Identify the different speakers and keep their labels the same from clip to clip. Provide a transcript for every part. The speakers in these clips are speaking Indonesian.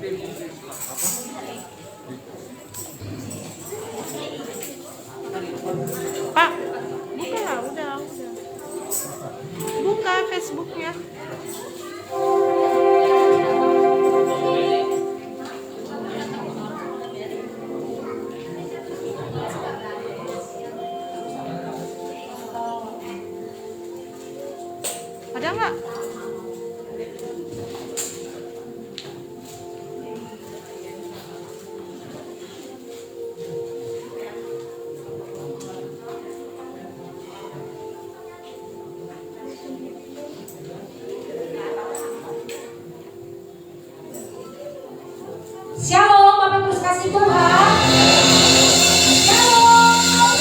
Speaker 1: Pak, buka lah, udah. Buka Facebooknya. Ada nggak?
Speaker 2: Shalom, Bapak Ibu kasih Tuhan. Shalom.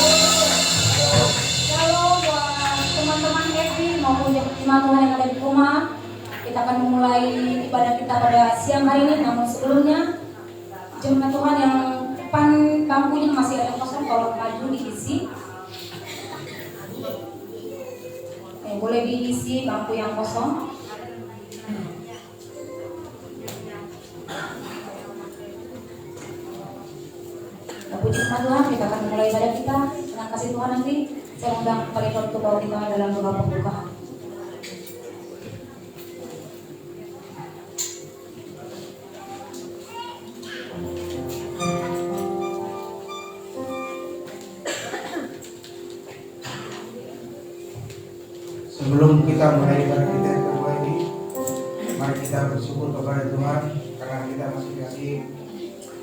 Speaker 2: Shalom buat teman-teman happy maupun jemaat Tuhan yang ada di rumah. Kita akan memulai ibadah kita pada siang hari ini. Namun sebelumnya, jemaat Tuhan yang depan bangkunya masih ada kosong, tolong maju diisi. Boleh diisi bangku yang kosong. Puji Tuhan, kita akan mulai ibadah kita dengan kasih Tuhan. Nanti saya undang Pak Ridwan untuk bawa kita dalam doa pembukaan.
Speaker 3: Sebelum kita mulai ibadah kita yang kedua ini, mari kita bersyukur kepada Tuhan karena kita masih dikasih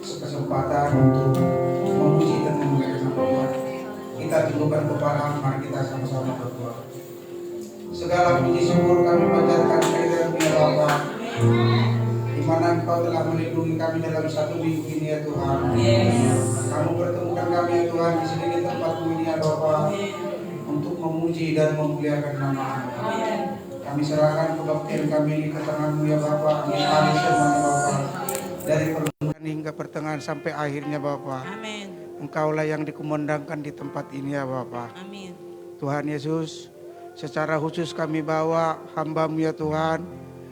Speaker 3: kesempatan untuk memuji dan memuliakan nama Tuhan. Kita tundukkan kepala, mari kita sama-sama berdoa. Segala puji syukur kami panjatkan kehadirat ya Bapa, di mana Engkau telah melindungi kami dalam satu minggu ini ya Tuhan. Kamu pertemukan kami ya Tuhan di sini di tempatmu ini ya Bapa, untuk memuji dan memuliakan nama-Mu. Kami serahkan kebaktian kami ini ke tangan-Mu ya Bapa, kami semuanya Bapa, dari permulaan hingga pertengahan sampai akhirnya Bapa.
Speaker 1: Amin.
Speaker 3: Engkaulah yang dikumandangkan di tempat ini ya Bapa.
Speaker 1: Amin.
Speaker 3: Tuhan Yesus, secara khusus kami bawa hamba-Mu ya Tuhan,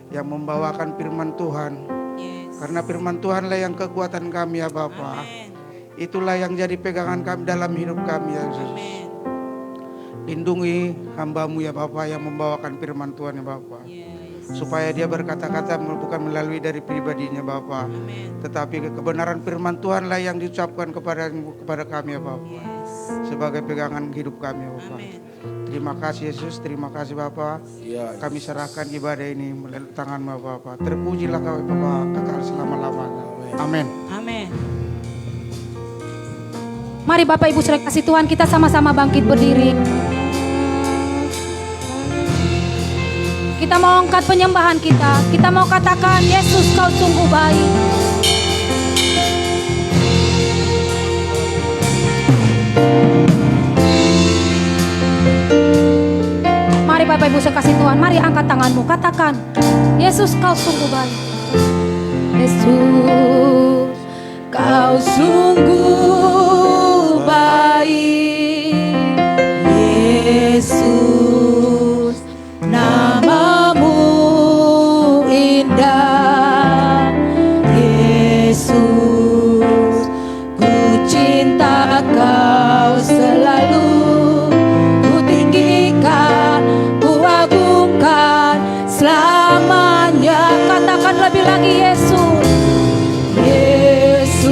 Speaker 3: yang membawakan firman Tuhan.
Speaker 1: Yes.
Speaker 3: Karena firman Tuhanlah yang kekuatan kami ya Bapa.
Speaker 1: Amin.
Speaker 3: Itulah yang jadi pegangan kami dalam hidup kami ya Yesus.
Speaker 1: Amin.
Speaker 3: Lindungi hamba-Mu ya Bapa yang membawakan firman Tuhan ya Bapa.
Speaker 1: Yes.
Speaker 3: Supaya dia berkata-kata bukan melalui dari pribadinya Bapa,
Speaker 1: Amin.
Speaker 3: tetapi kebenaran firman Tuhanlah yang diucapkan kepada kami ya Bapa.
Speaker 1: Yes.
Speaker 3: Sebagai pegangan hidup kami ya Bapa.
Speaker 1: Amin.
Speaker 3: Terima kasih Yesus, terima kasih Bapa. Kami serahkan ibadah ini melalui tangan-Mu ya Bapa. Terpujilah Kau Bapa kekal selama-lamanya. Amin.
Speaker 1: Amin.
Speaker 2: Mari Bapak Ibu saudara kasih Tuhan, kita sama-sama bangkit berdiri. Kita mau angkat penyembahan kita. Kita mau katakan, Yesus Kau sungguh baik. Mari Bapak Ibu saudara kasih Tuhan, mari angkat tanganmu, katakan, Yesus Kau sungguh baik. Yesus Kau sungguh baik. Yesus nama-Mu indah. Yesus ku cinta Kau selalu. Ku tinggikan, ku agungkan selamanya. Katakan lebih lagi, Yesus. Yesus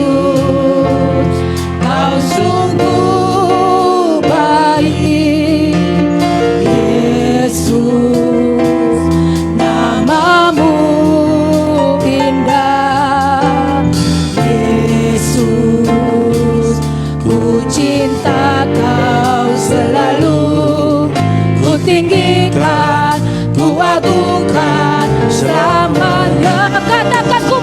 Speaker 2: Kau sungguh baik. Yesus nama-Mu indah. Yesus ku cinta Kau selalu. Ku tinggikan, ku agungkan selamanya. Katakan ku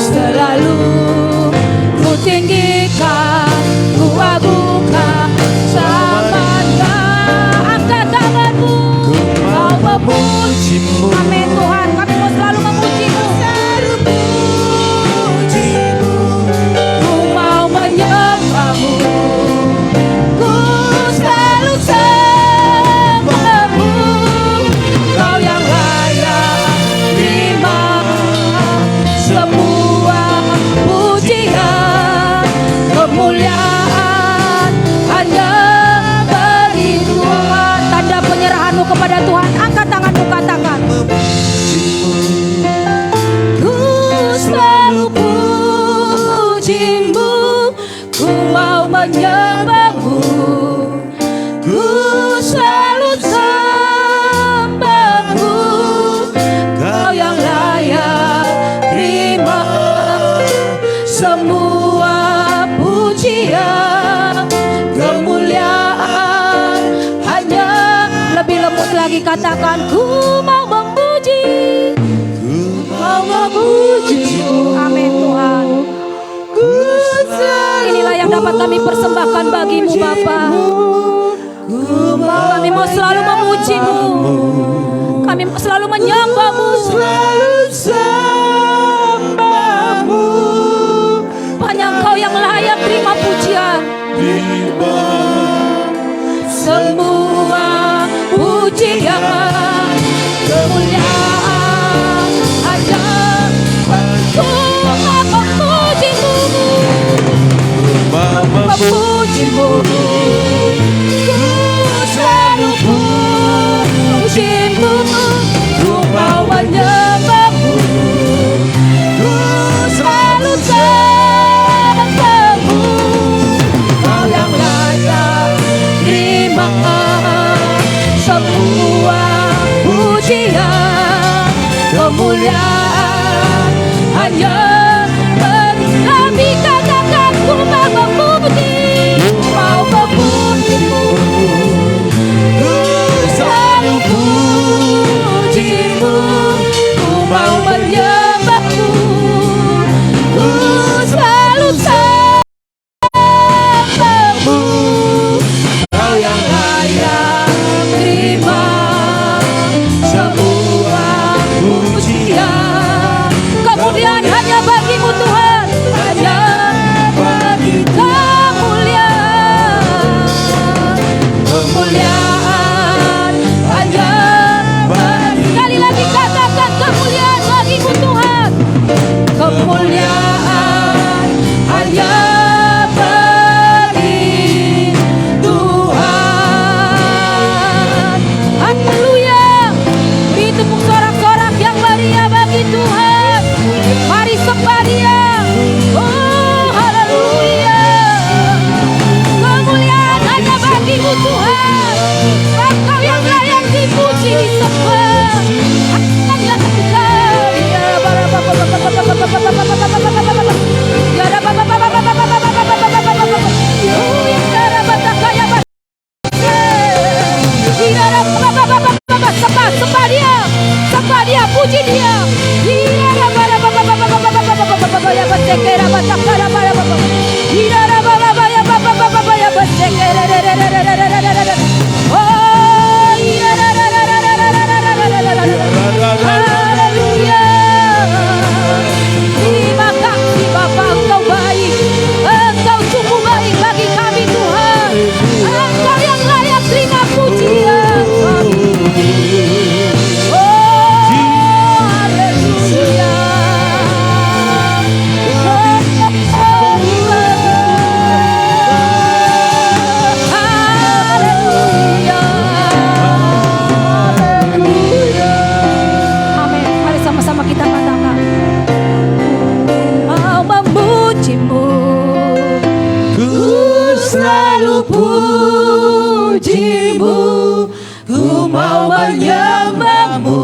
Speaker 2: selalu ku tinggikan, ku agungkan namanya. Angkat tanganmu, kau memujimu. Amin Tuhan, kami mau selalu memujimu. Ku mau menyembahmu, ku selalu sembahmu. Kau yang layak terima semua pujian, kemuliaan hanya bagi Tuhan. Tanda penyerahanmu kepada Tuhan, angkat tanganmu, katakan ku selalu pujimu, ku mau menyembahmu, ku selalu sembahmu. Kau yang layak terima semua pujian, kemuliaan hanya. Lebih lembut lagi katakan, ku mau memuji, mau memujimu. Amin Tuhan. Inilah yang dapat kami persembahkan bagimu Bapa. Kami mau selalu memujimu, kami mau selalu menyembahmu, hanya Engkau yang layak terima pujian. Semua pujian, kemuliaan hanya Ku memujimu, memujimu. Ku selalu pujimu, ku mau menyembahmu, ku selalu sembahmu. Kau yang layak terima semua pujian, kemuliaan hanya bagi kami. Katakan ku mau memuji, mau memujimu, ku selalu pujimu, ku mau menyembahmu, ku selalu sembahmu. Kau yang layak terima semua pujian, kemuliaan hanya bagimu Tuhan, hanya bagi kemuliaan, kemuliaan hanya bagi. Sekali lagi katakan, kemuliaan bagimu Tuhan, kemuliaan hanya bagi Tuhan. Haleluya. Beri tepuk sorak-sorak yang meriah bagi Tuhan. Mari sembah Dia. Oh haleluya. Kemuliaan hanya bagimu Tuhan. Engkau yang layak dipuji, disembah. Sembah Dia, sembah Dia, puji Dia. Haleluya. Terima kasih Bapa, Engkau baik, Engkau sungguh baik bagi kami Tuhan. Engkau yang layak terima pujian. Oh haleluya. Haleluya. Amin. Mari sama-sama kita katakan, mau memujimu, ku selalu pujimu, ku mau menyembahmu,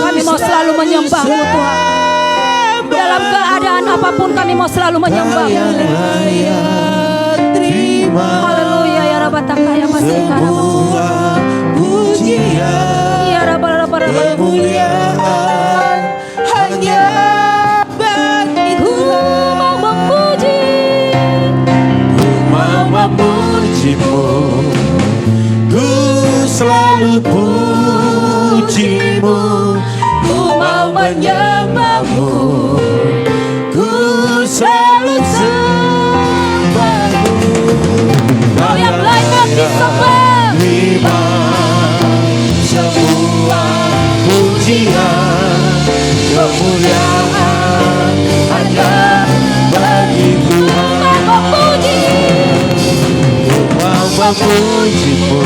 Speaker 2: kami mau selalu menyembahmu Tuhan. Dalam keadaan apapun kami mau selalu menyembahmu. Haleluya ya Rabataka ya Masika.
Speaker 4: Pujian,
Speaker 2: Ya Rabbal
Speaker 4: kemuliaan hanya pujimu, ku selalu pujimu, ku mau menyembahmu, ku selalu sembahmu.
Speaker 2: Kau yang layak disembah,
Speaker 4: terima semua pujian, kemuliaan hanya bagi Tuhan.
Speaker 2: Kau puji,
Speaker 4: Memujimu,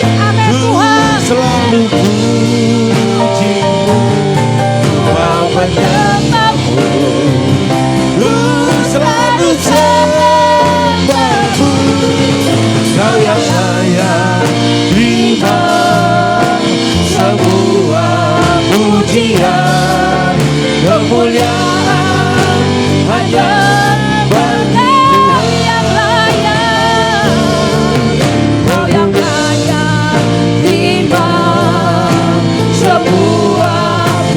Speaker 2: amin
Speaker 4: ku
Speaker 2: Tuhan.
Speaker 4: selalu pujimu, ku mau menyembahmu, ku selalu sembahmu. Kau yang layak terima semua pujian, kemuliaan hanya bagi
Speaker 2: Kau yang layak, kau yang layak terima semua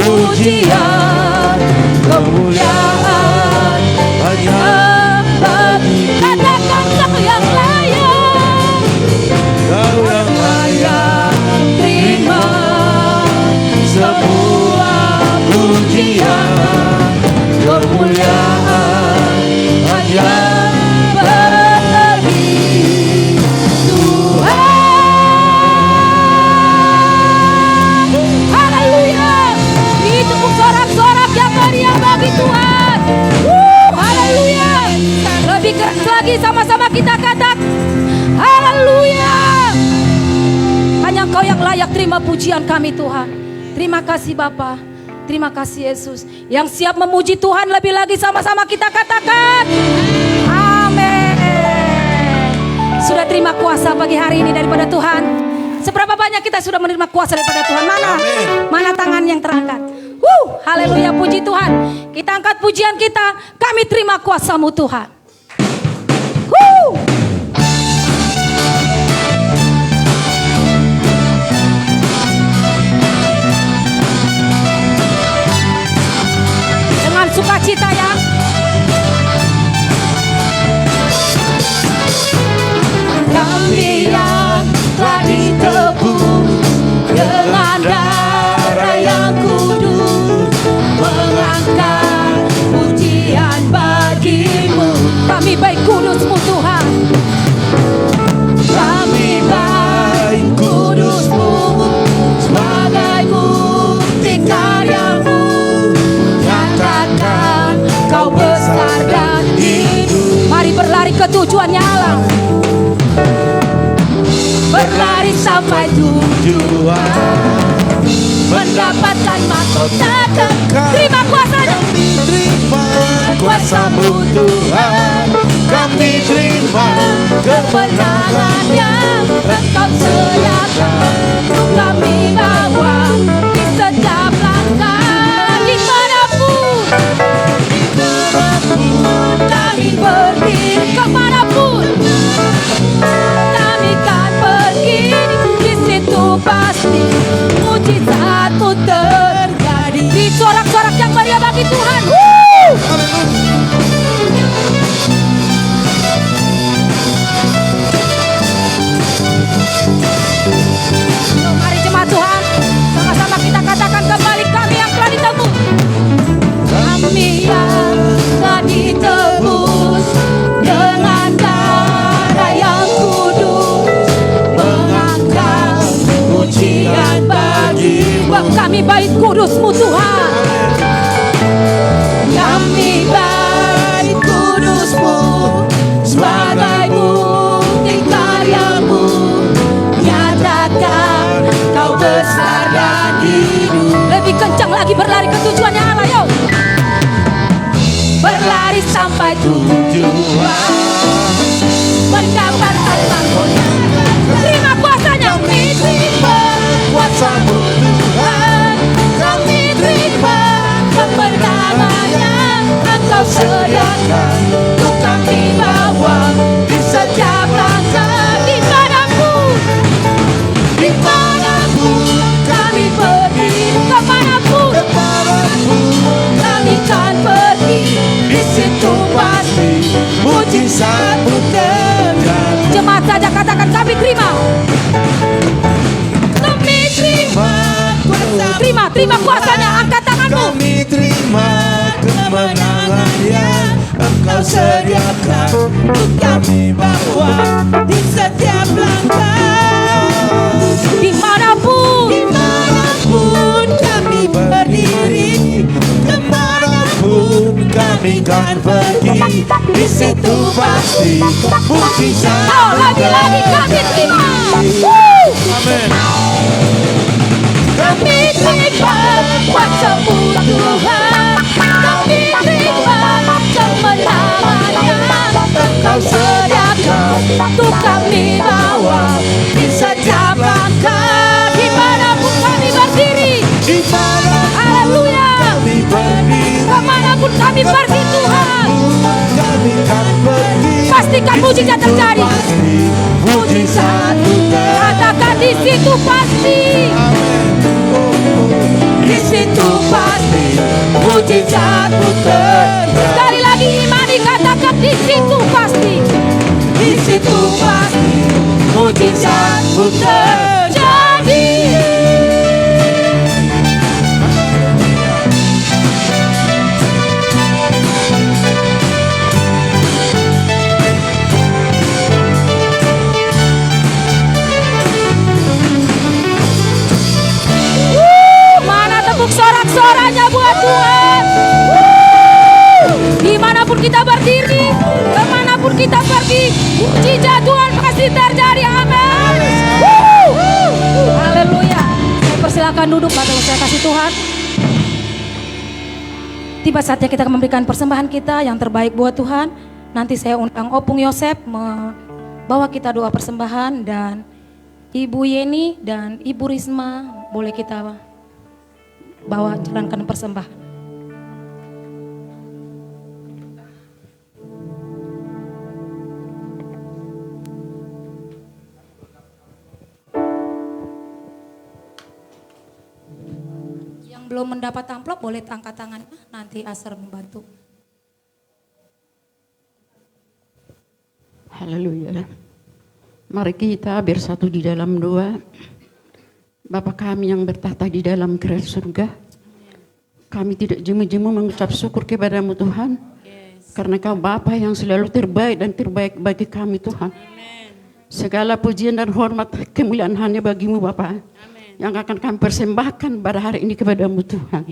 Speaker 2: pujian, kemuliaan
Speaker 4: hanya
Speaker 2: bagi. Katakan kau yang layak,
Speaker 4: Kau yang layak
Speaker 2: terima
Speaker 4: semua pujian, kemuliaan hanya
Speaker 2: bagi Tuhan. Haleluya. Ditepuk sorak-sorak yang meriah bagi Tuhan. Haleluya. Lebih keras lagi, sama-sama kita katakan haleluya. Hanya Engkau yang layak terima pujian kami Tuhan. Terima kasih Bapa. Terima kasih Yesus. Yang siap memuji Tuhan lebih lagi, sama-sama kita katakan amin. Sudah terima kuasa pagi hari ini daripada Tuhan? Seberapa banyak kita sudah menerima kuasa daripada Tuhan? Mana tangan yang terangkat? Haleluya, puji Tuhan. Kita angkat pujian kita. Kami terima kuasa-Mu Tuhan. Dengan sukacita ya. Kami yang telah ditebus dengan darah yang kudus, mengangkat pujian bagi-Mu. Kami baik kudus-Mu Tuhan. Kami baik kudus-Mu sebagai bukti karya-Mu. Nyatakan Kau besar dan hidup. Mari berlari ke tujuannya Allah. Berlari sampai tujuan, mendapatkan mahkota kekal. Terima kuasa-Nya.
Speaker 4: terima kuasa-Mu Tuhan. Kami terima
Speaker 2: Kemenangan yang Engkau sediakan, untuk kami bawa di setiap langkah. Dimanapun kami pergi, kemanapun kami kan pergi, di situ pasti mujizat itu terjadi. Di sorak-sorak yang meriah bagi Tuhan. Mari jemaat Tuhan, sama-sama kita katakan kembali, kami yang telah ditebus. Kami yang telah ditebus dengan darah yang kudus, mengangkat pujian bagi-Mu. Kami baik kudus-Mu Tuhan. Kami baik kudus-Mu sebagai bukti karya-Mu. Nyatakan Kau besar dan hidup. Lebih kencang lagi, berlari ke tujuannya Allah, yuk. Berlari sampai tujuan, mendapatkan mahkota. Terima kuasa-Nya. Kami terima kuasa-Mu Tuhan. Kami terima kemenangan yang Engkau sediakan, untuk kami bawa di setiap langkah. Dimanapun kami pergi, kemanapun kami kan pergi, di situ pasti mujizat terima kuasanya. Angkat tanganmu.
Speaker 4: Kami terima kemenangan yang Engkau sediakan untuk kami bawa di setiap langkah. Dimanapun kami berdiri, kemanapun kami kan pergi, di situ pasti mujizat.
Speaker 2: Oh, lagi-lagi kami terima.
Speaker 4: Amin.
Speaker 2: Kami terima kuasa-Mu Tuhan. Kami terima kemenangannya Engkau sediakan untuk kami bawa di setiap langkah. Dimanapun kami berdiri, haleluya, kemanapun kami pergi Tuhan,
Speaker 4: Kami kan pergi,
Speaker 2: pastikan mujizat terjadi.
Speaker 4: mujizat
Speaker 2: Katakan di situ pasti,
Speaker 4: di situ pasti mujizat terjadi.
Speaker 2: sekali lagi imani, katakan di situ pasti,
Speaker 4: Di situ pasti mujizat
Speaker 2: terjadi. Mana tepuk sorak-sorannya buat Tuhan. Dimanapun kita berdiri, kemanapun kita pergi, mujizat Tuhan pasti terjadi. Amin. Haleluya. Saya persilakan duduk, Bapak Ibu saya kasih Tuhan. Tiba saatnya kita akan memberikan persembahan kita yang terbaik buat Tuhan. Nanti saya undang Opung Yosep membawa kita doa persembahan, dan Ibu Yeni dan Ibu Risma boleh kita bawa jalankan persembahan. Yang belum mendapat amplop boleh angkat tangan, nanti Asar membantu.
Speaker 5: Haleluya. Mari kita bersatu di dalam doa. Bapa kami yang bertata di dalam kerajaan surga, kami tidak jemu-jemu mengucap syukur kepada-Mu Tuhan, karena Kau Bapa yang selalu terbaik dan terbaik bagi kami Tuhan. Segala pujian dan hormat kemuliaan hanya bagi-Mu Bapa, yang akan kami persembahkan pada hari ini kepada-Mu Tuhan.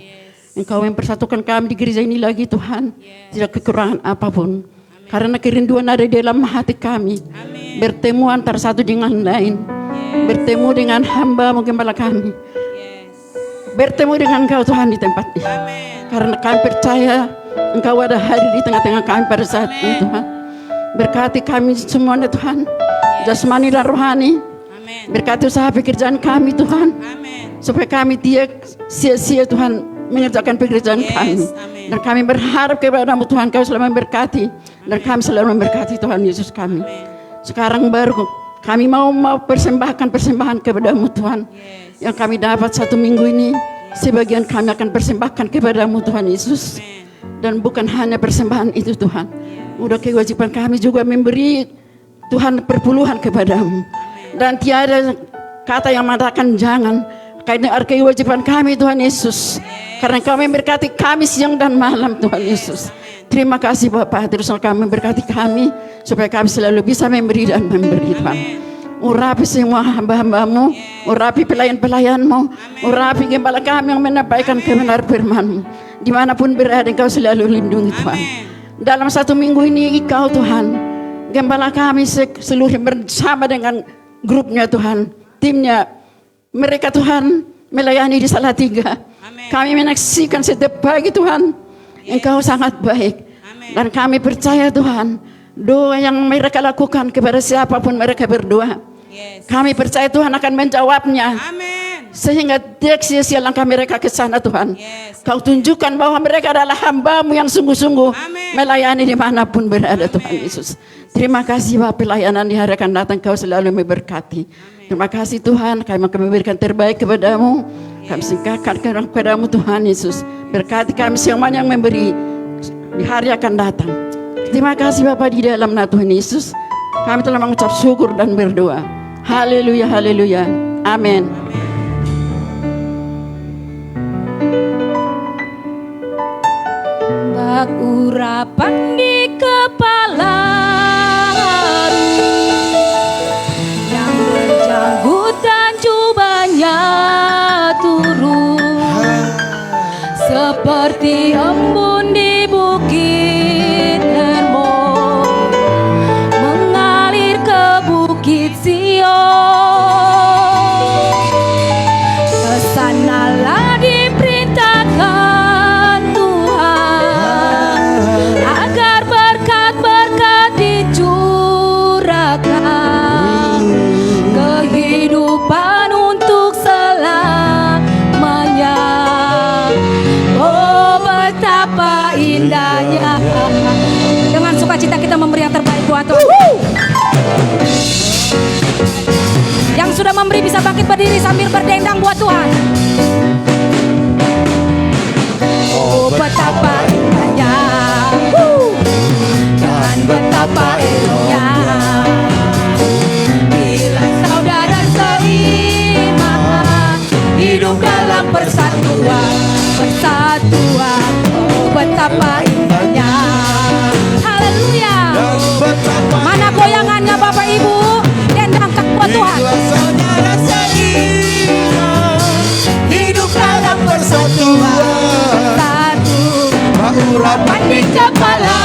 Speaker 5: Engkau yang persatukan kami di gereja ini lagi Tuhan, tidak kekurangan apapun. Karena kerinduan ada di dalam hati kami, bertemu antara satu dengan lain, bertemu dengan hamba-Mu Gembala kami, bertemu dengan Engkau Tuhan di tempat ini. Karena kami percaya Engkau ada hadir di tengah-tengah kami pada saat ini Tuhan. Berkati kami semuanya Tuhan, jasmani dan rohani. Berkati usaha pekerjaan kami Tuhan, supaya kami tidak sia-sia Tuhan mengerjakan pekerjaan kami. Dan kami berharap kepada-Mu Tuhan, Kau selalu memberkati, dan kami selalu memberkati Tuhan Yesus kami. Sekarang baru kami mau persembahkan persembahan kepada-Mu Tuhan, yang kami dapat satu minggu ini. Sebagian kami akan persembahkan kepada-Mu Tuhan Yesus. Dan bukan hanya persembahan itu Tuhan, udah kewajiban kami juga memberi Tuhan perpuluhan kepada-Mu. Dan tiada kata yang mengatakan jangan, karena kewajiban kami Tuhan Yesus. Karena Kau memberkati kami siang dan malam Tuhan Yesus. Terima kasih Bapak, teruslah kami memberkati kami, supaya kami selalu bisa memberi dan memberi Tuhan. Urapi semua hamba-hamba-Mu, urapi pelayan-pelayan-Mu, urapi gembala kami yang menyampaikan kebenaran firman-Mu. Dimanapun berada Engkau selalu lindungi Tuhan. Dalam satu minggu ini Engkau Tuhan, gembala kami seluruh bersama dengan grupnya Tuhan, timnya, mereka Tuhan melayani di Salatiga. Kami menyaksikan setiap pagi Tuhan, Engkau sangat baik. Dan kami percaya Tuhan, doa yang mereka lakukan kepada siapapun mereka berdoa, kami percaya Tuhan akan menjawabnya. Sehingga tidak sia-sia langkah mereka ke sana Tuhan. Kau tunjukkan bahwa mereka adalah hamba-Mu yang sungguh-sungguh melayani dimanapun berada Tuhan Yesus. Terima kasih Bapak, pelayanan di hari akan datang Kau selalu memberkati. Terima kasih Tuhan, kami akan memberikan terbaik kepada-Mu. Kami singkatkan kepada-Mu Tuhan Yesus. Berkati kami semuanya yang memberi di hari akan datang. Terima kasih Bapak, di dalam nama Tuhan Yesus kami telah mengucap syukur dan berdoa. Haleluya, haleluya. Amin.
Speaker 2: bak urapan di kepala yang berjanggut dan jubahnya turun seperti embun di bukit Hermon mengalir ke bukit Sion. Kesanalah diperintahkan Tuhan agar berkat-berkat dicurahkan, kehidupan untuk selamanya. Oh betapa indahnya. Dengan sukacita kita memberi yang terbaik buat Tuhan. Yang sudah memberi bisa bangkit berdiri sambil berdendang buat Tuhan. Oh betapa indahnya dan betapa eloknya bila saudara seiman hidup dalam persatuan. Oh betapa indahnya. Haleluya. Mana goyangannya Bapak Ibu? Dendangkan buat Tuhan.
Speaker 4: Saudara seiman hidup dalam persatuan, urapan di kepala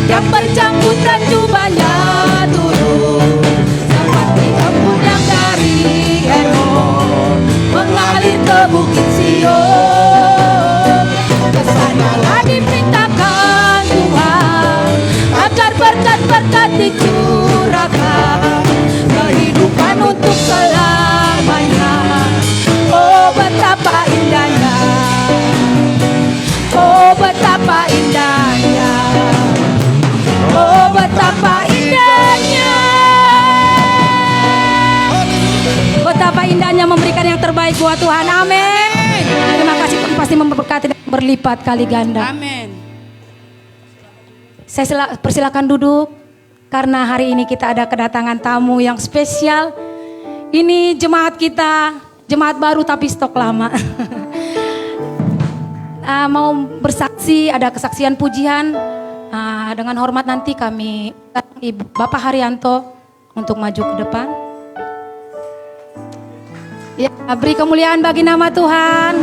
Speaker 2: Yang berjanggut dan jubahnya turun seperti embun yang dari Hermon mengalir ke bukit Sion. Kesanalah diperintahkan Tuhan agar berkat-berkat dicurahkan, kehidupan untuk selamanya. Oh betapa indahnya, oh betapa indahnya, oh betapa indahnya. Betapa indahnya memberikan yang terbaik buat Tuhan. Amin. Terima kasih, Tuhan pasti memberkati dan berlipat kali ganda.
Speaker 1: Amin.
Speaker 2: Saya persilakan duduk karena hari ini kita ada kedatangan tamu yang spesial. Ini jemaat kita, jemaat baru tapi stok lama. Mau bersaksi, ada kesaksian pujian. Dengan hormat nanti kami Ibu Bapak Haryanto untuk maju ke depan. Ya, beri kemuliaan bagi nama Tuhan.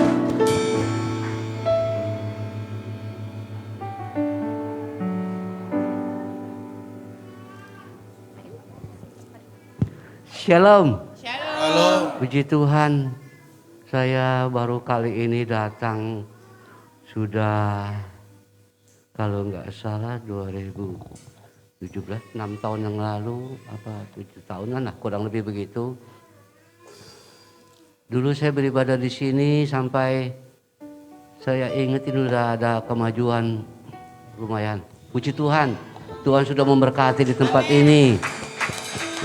Speaker 6: Shalom. Puji Tuhan, saya baru kali ini datang sudah kalau nggak salah 2017, 6 tahun yang lalu, apa 7 tahunan lah, kurang lebih begitu. Dulu saya beribadah di sini sampai saya ingat ini udah ada kemajuan lumayan. Puji Tuhan, Tuhan sudah memberkati di tempat ini.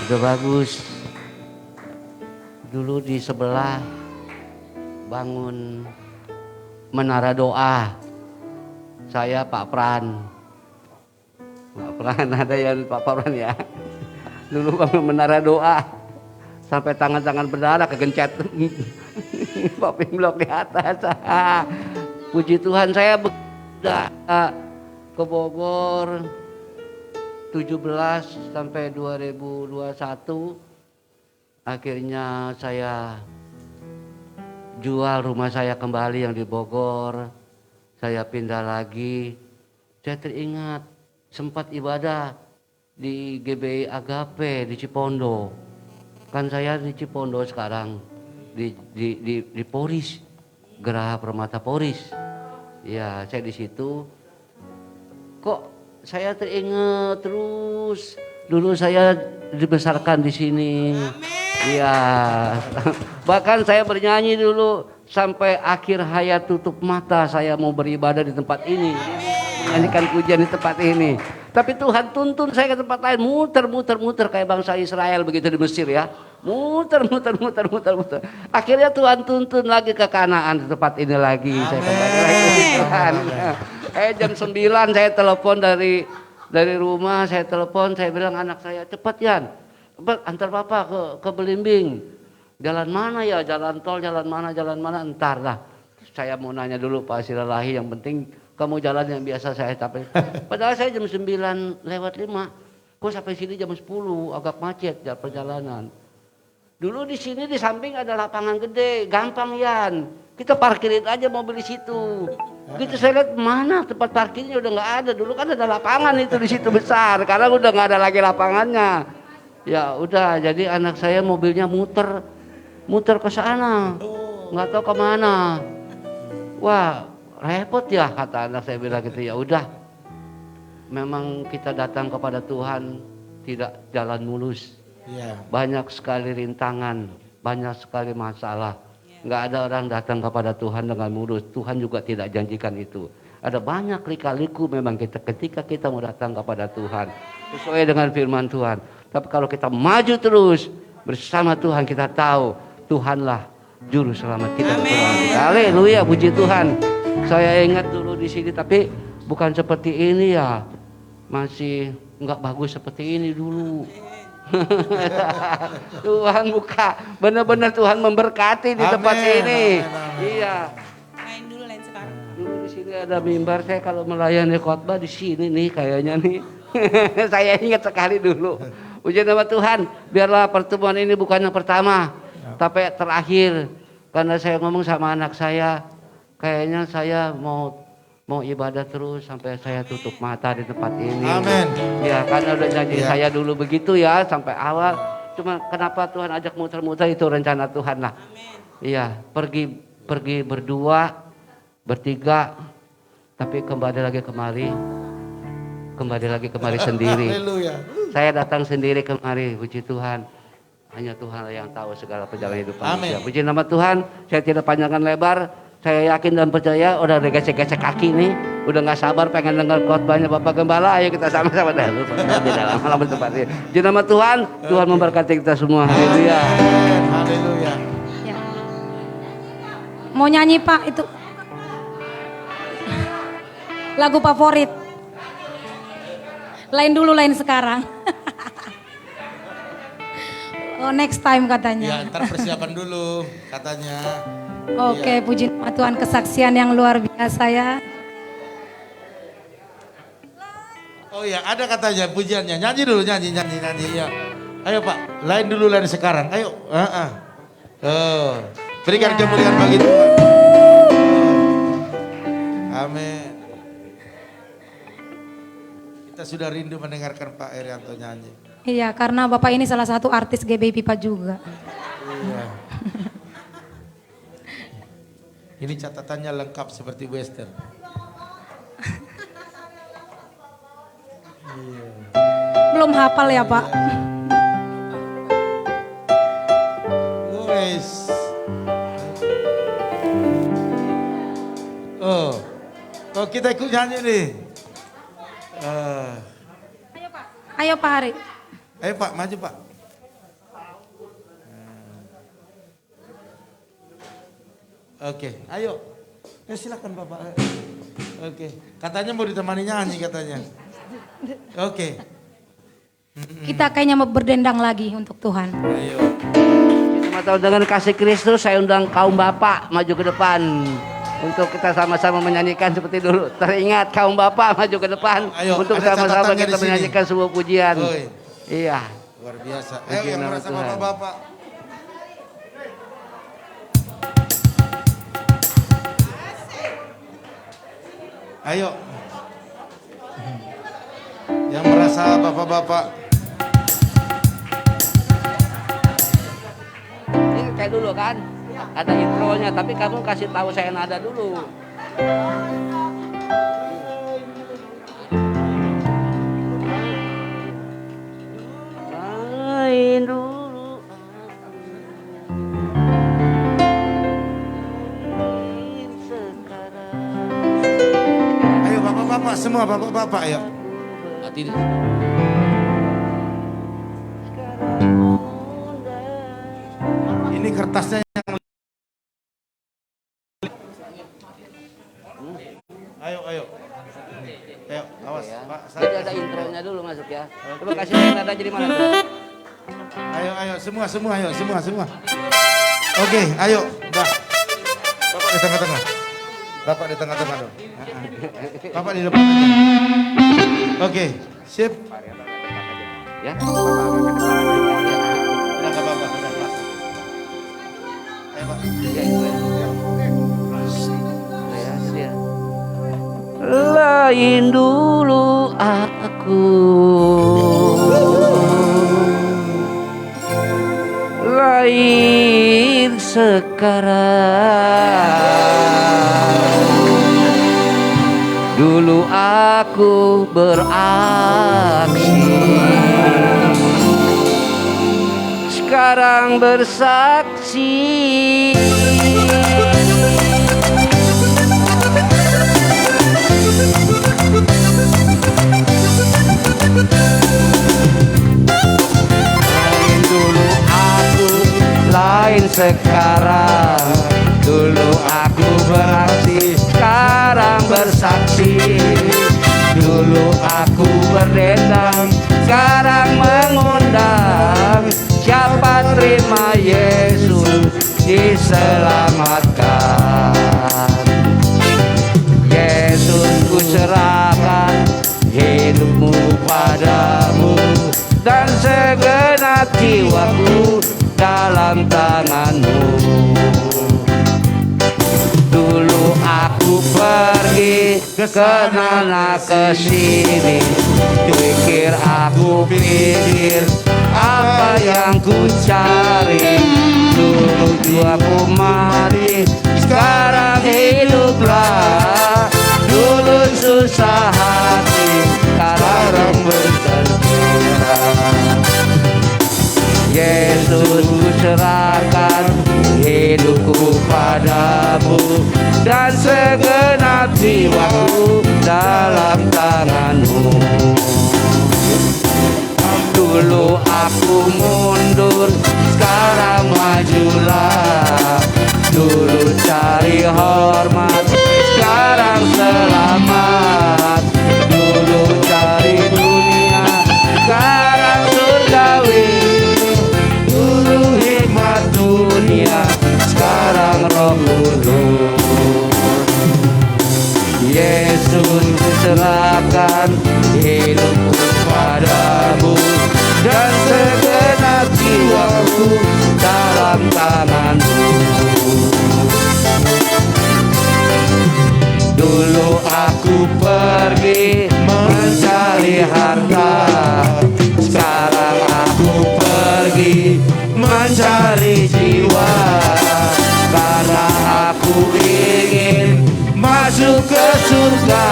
Speaker 6: Sudah bagus. Dulu di sebelah bangun menara doa. Saya Pak Pran. Pak Pran ada yang Pak Pran ya. Dulu bangun menara doa. Sampai tangan-tangan berdarah kegencet. Popping block di atas. Puji Tuhan, saya ke Bogor 17 sampai 2021. Akhirnya saya jual rumah saya kembali yang di Bogor. Saya pindah lagi. Saya teringat sempat ibadah di GBI Agape di Cipondo. Kan saya di Cipondo sekarang di Poris, Geraha Permata Poris. Ya, saya di situ. Kok saya teringat terus dulu saya dibesarkan di sini. Iya. Bahkan saya bernyanyi dulu sampai akhir hayat tutup mata saya mau beribadah di tempat ini. Menyanyikan pujian di tempat ini. Tapi Tuhan tuntun saya ke tempat lain, muter kayak bangsa Israel begitu di Mesir ya. Muter. Akhirnya Tuhan tuntun lagi ke Kanaan di tempat ini lagi. Saya kembali lagi ke Tuhan. Jam 9 saya telepon dari rumah, saya telepon, saya bilang anak saya, cepat Yan, antar papa ke Belimbing. Jalan mana ya, jalan tol, jalan mana, entar lah. saya mau nanya dulu Pak Silalahi, yang penting kamu jalan yang biasa saya capek. Padahal saya jam 9 lewat 5. Kok sampai sini jam 10, agak macet perjalanan. Dulu di sini di samping ada lapangan gede, gampang Yan. Kita parkirin aja mobil di situ. Gitu saya lihat mana tempat parkirnya udah nggak ada. Dulu kan ada lapangan itu di situ besar. Sekarang udah nggak ada lagi lapangannya. Ya udah, jadi anak saya mobilnya muter ke sana, nggak tahu kemana. Wah repot ya, kata anak saya bilang gitu. Ya udah, memang kita datang kepada Tuhan tidak jalan mulus. Banyak sekali rintangan, banyak sekali masalah. Nggak ada orang datang kepada Tuhan dengan mulus. Tuhan juga tidak janjikan itu. Ada banyak lika-liku memang ketika kita mau datang kepada Tuhan sesuai dengan firman Tuhan. Tapi kalau kita maju terus bersama Tuhan, kita tahu Tuhanlah juru selamat kita. Haleluya, puji Tuhan. Saya ingat dulu di sini, tapi bukan seperti ini ya. Masih nggak bagus seperti ini dulu. Tuhan buka, benar-benar Tuhan memberkati di tempat ini. Iya.
Speaker 1: Lain dulu, lain sekarang.
Speaker 6: Dulu di sini ada mimbar, saya kalau melayani khotbah di sini nih kayaknya nih. Saya ingat sekali dulu. Puji nama Tuhan, biarlah pertemuan ini bukan yang pertama, tapi terakhir. Karena saya ngomong sama anak saya, kayaknya saya mau ibadah terus sampai saya tutup mata di tempat ini. Amin. Ya, karena udah janji saya dulu begitu ya sampai awal. Cuma kenapa Tuhan ajak muter-muter, itu rencana Tuhan lah. Iya, pergi berdua, bertiga, tapi kembali lagi kemari sendiri. Saya datang sendiri kemari, puji Tuhan. Hanya Tuhan yang tahu segala perjalanan hidup manusia. Puji nama Tuhan, saya tidak panjangkan lebar. Saya yakin dan percaya udah gesek-gesek kaki nih, udah nggak sabar pengen dengar khotbahnya Bapak Gembala. Ayo kita sama-sama dahulu di dalam malam tempat ini. Di nama Tuhan, Tuhan memberkati kita semua. Haleluya.
Speaker 4: Haleluya.
Speaker 2: Ya. Mau nyanyi Pak itu lagu favorit. Lain dulu, lain sekarang. Oh, next time katanya.
Speaker 4: Ya, ntar persiapan dulu katanya.
Speaker 2: Oke, puji nama Tuhan, kesaksian yang luar biasa ya.
Speaker 4: Oh iya, ada katanya pujiannya. Nyanyi dulu, nyanyi ya. Ayo Pak, lain dulu, lain sekarang. Ayo. Berikan kemuliaan bagi Tuhan. Amin. Kita sudah rindu mendengarkan Pak Erianto nyanyi.
Speaker 2: Iya, karena Bapak ini salah satu artis GBI Pipa juga.
Speaker 4: Iya. Ini catatannya lengkap seperti western.
Speaker 2: Belum hafal ya Pak?
Speaker 4: Wes. Oh, kita ikut nyanyi nih.
Speaker 2: Ayo Pak Hari.
Speaker 4: Ayo Pak, maju Pak. Oke, ayo. Silakan Bapak. Oke, katanya mau ditemani nyanyi katanya. Oke.
Speaker 2: Kita kayaknya mau berdendang lagi untuk Tuhan.
Speaker 4: Ayo.
Speaker 6: Kita dengan kasih Kristus, saya undang kaum bapak maju ke depan untuk kita sama-sama menyanyikan seperti dulu. Teringat kaum bapak maju ke depan.
Speaker 4: Ayo,
Speaker 6: untuk
Speaker 4: ada
Speaker 6: sama-sama
Speaker 4: catatannya
Speaker 6: kita
Speaker 4: di sini.
Speaker 6: menyanyikan sebuah pujian.
Speaker 4: Oi.
Speaker 6: Iya.
Speaker 4: Luar biasa. Ayo
Speaker 6: Puji
Speaker 4: yang
Speaker 6: nama
Speaker 4: merasa
Speaker 6: Tuhan.
Speaker 4: bapak-bapak. Ayo. Yang merasa bapak-bapak.
Speaker 6: Ini kayak dulu kan, ada intronya, tapi kamu kasih tahu saya nada dulu. Lain dulu.
Speaker 4: Ayo bapak-bapak semua, bapak-bapak ayo. Ini kertasnya yang ayo. Ayo, awas Pak.
Speaker 6: Jadi ada intronya dulu masuk ya. Coba kasih saya nada jadi mana tuh?
Speaker 4: Ayo, semua, ayo, semua. Oke, ayo, dah. Bapak di tengah-tengah. Bapak di tengah-tengah dong. Bapak di depan aja. Oke, sip.
Speaker 6: Ya.
Speaker 4: Udah nggak apa-apa, udah kelas. Ayo Pak.
Speaker 6: Ya, itu ya. Ya, sedia. Lain dulu aku, lain sekarang. Dulu aku beraksi, sekarang bersaksi. Lain dulu aku, lain sekarang. Dulu aku beraksi, sekarang bersaksi. Dulu aku berdendang, sekarang mengundang. Siapa terima Yesus diselamatkan. Yesus ku serahkan hidupmu padamu, dan segenap jiwaku dalam tanganmu. Dulu aku pergi ke sana ke sini, aku pikir apa yang ku cari. Dulu aku mati, sekarang hiduplah. Dulu susah hati, sekarang bergembira. Yesus ku serahkan hidupku padamu, dan segenap jiwaku dalam tanganmu. Dulu aku mundur, sekarang majulah. Dulu cari hormat, sekarang selamat. Dulu cari dunia, sekarang surgawi. Dulu hikmat dunia, sekarang roh kudus. Yesus serahkan hidupku padamu, dan segenap jiwaku dalam tanganmu. Dulu aku pergi mencari harta, sekarang aku pergi mencari jiwa. Karena aku ingin masuk ke surga,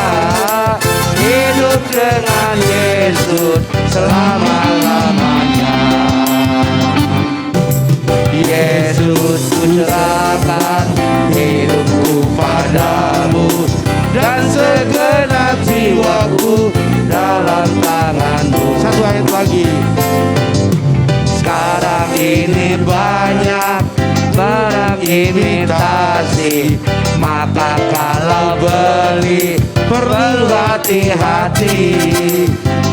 Speaker 6: hidup dengan Yesus selama-lamanya. Yesus ku serahkan hidupku padamu, dan segenap jiwaku dalam tanganmu.
Speaker 4: Satu ayat lagi.
Speaker 6: Sekarang ini banyak barang imitasi, maka kalau beli perlu hati-hati.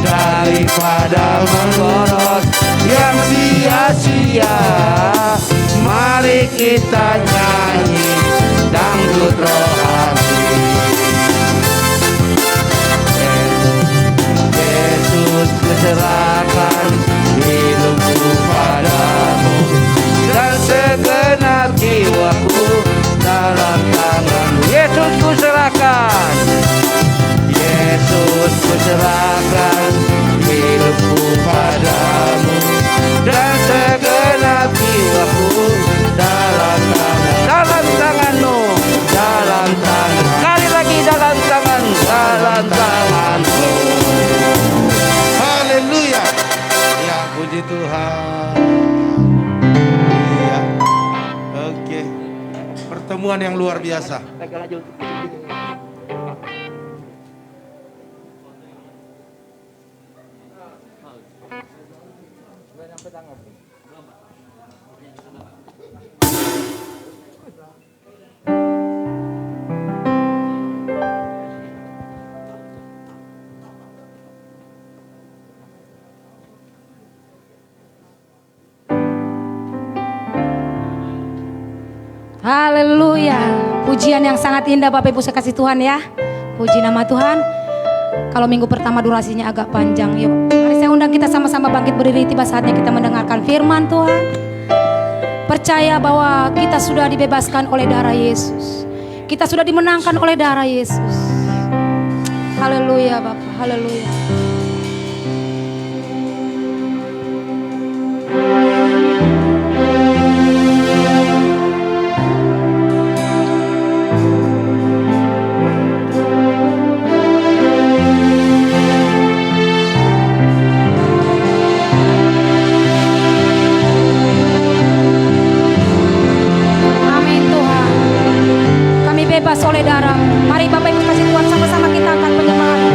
Speaker 6: Daripada memboros yang sia-sia, mari kita nyanyi dangdut rohani. Yesus kuserahkan hidupku padamu, dan segenap jiwaku dalam tanganmu. Yesus kuserahkan, Yesus kuserahkan hidupku padamu, dan segenap jiwaku dalam tanganmu, dalam tangan. Sekali lagi dalam tanganmu.
Speaker 4: Haleluya. Ya, puji Tuhan. Iya. Oke. Pertemuan yang luar biasa.
Speaker 2: Haleluya, Pujian yang sangat indah Bapak Ibu sekasih Tuhan ya. Puji nama Tuhan. Kalau minggu pertama durasinya agak panjang, yuk mari saya undang kita sama-sama bangkit berdiri. Tiba saatnya kita mendengarkan firman Tuhan. Percaya bahwa kita sudah dibebaskan oleh darah Yesus. Kita sudah dimenangkan oleh darah Yesus. Haleluya Bapak, haleluya. Bebas oleh darah. Mari Bapak Ibu kasih Tuhan sama-sama kita akan penyembahan.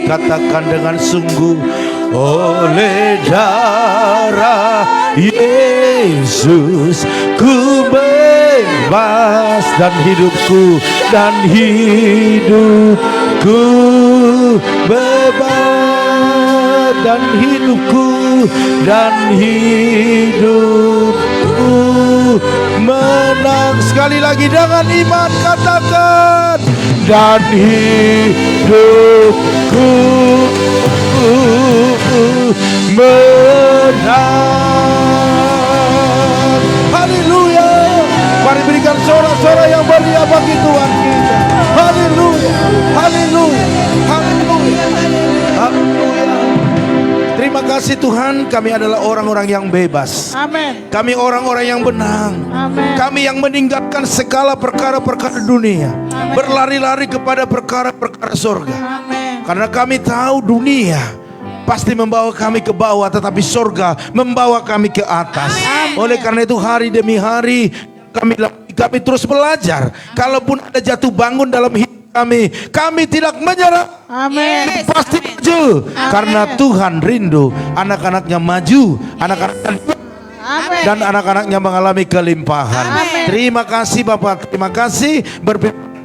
Speaker 4: Katakan dengan sungguh, oleh darah Yesus ku bebas, dan hidupku bebas, dan hidupku menang. Sekali lagi dengan iman katakan, dan hidupku menang. Haleluya. Mari berikan sorak-sorak yang meriah bagi Tuhan kita. Haleluya, haleluya, haleluya, haleluya. Terima kasih Tuhan, kami adalah orang-orang yang bebas.
Speaker 1: Amin.
Speaker 4: Kami orang-orang yang menang.
Speaker 1: Amin.
Speaker 4: Kami yang meninggalkan segala perkara-perkara dunia, berlari-lari kepada perkara-perkara surga.
Speaker 1: Amin.
Speaker 4: Karena kami tahu dunia pasti membawa kami ke bawah, tetapi surga membawa kami ke atas. Oleh karena itu hari demi hari kami terus belajar. Kalaupun ada jatuh bangun dalam hidup kami tidak menyerah.
Speaker 1: Amin.
Speaker 4: Pasti maju. Karena Tuhan rindu anak-anaknya maju, anak-anaknya
Speaker 1: Amin.
Speaker 4: Dan anak-anaknya mengalami kelimpahan.
Speaker 1: Amin.
Speaker 4: Terima kasih Bapak, terima kasih.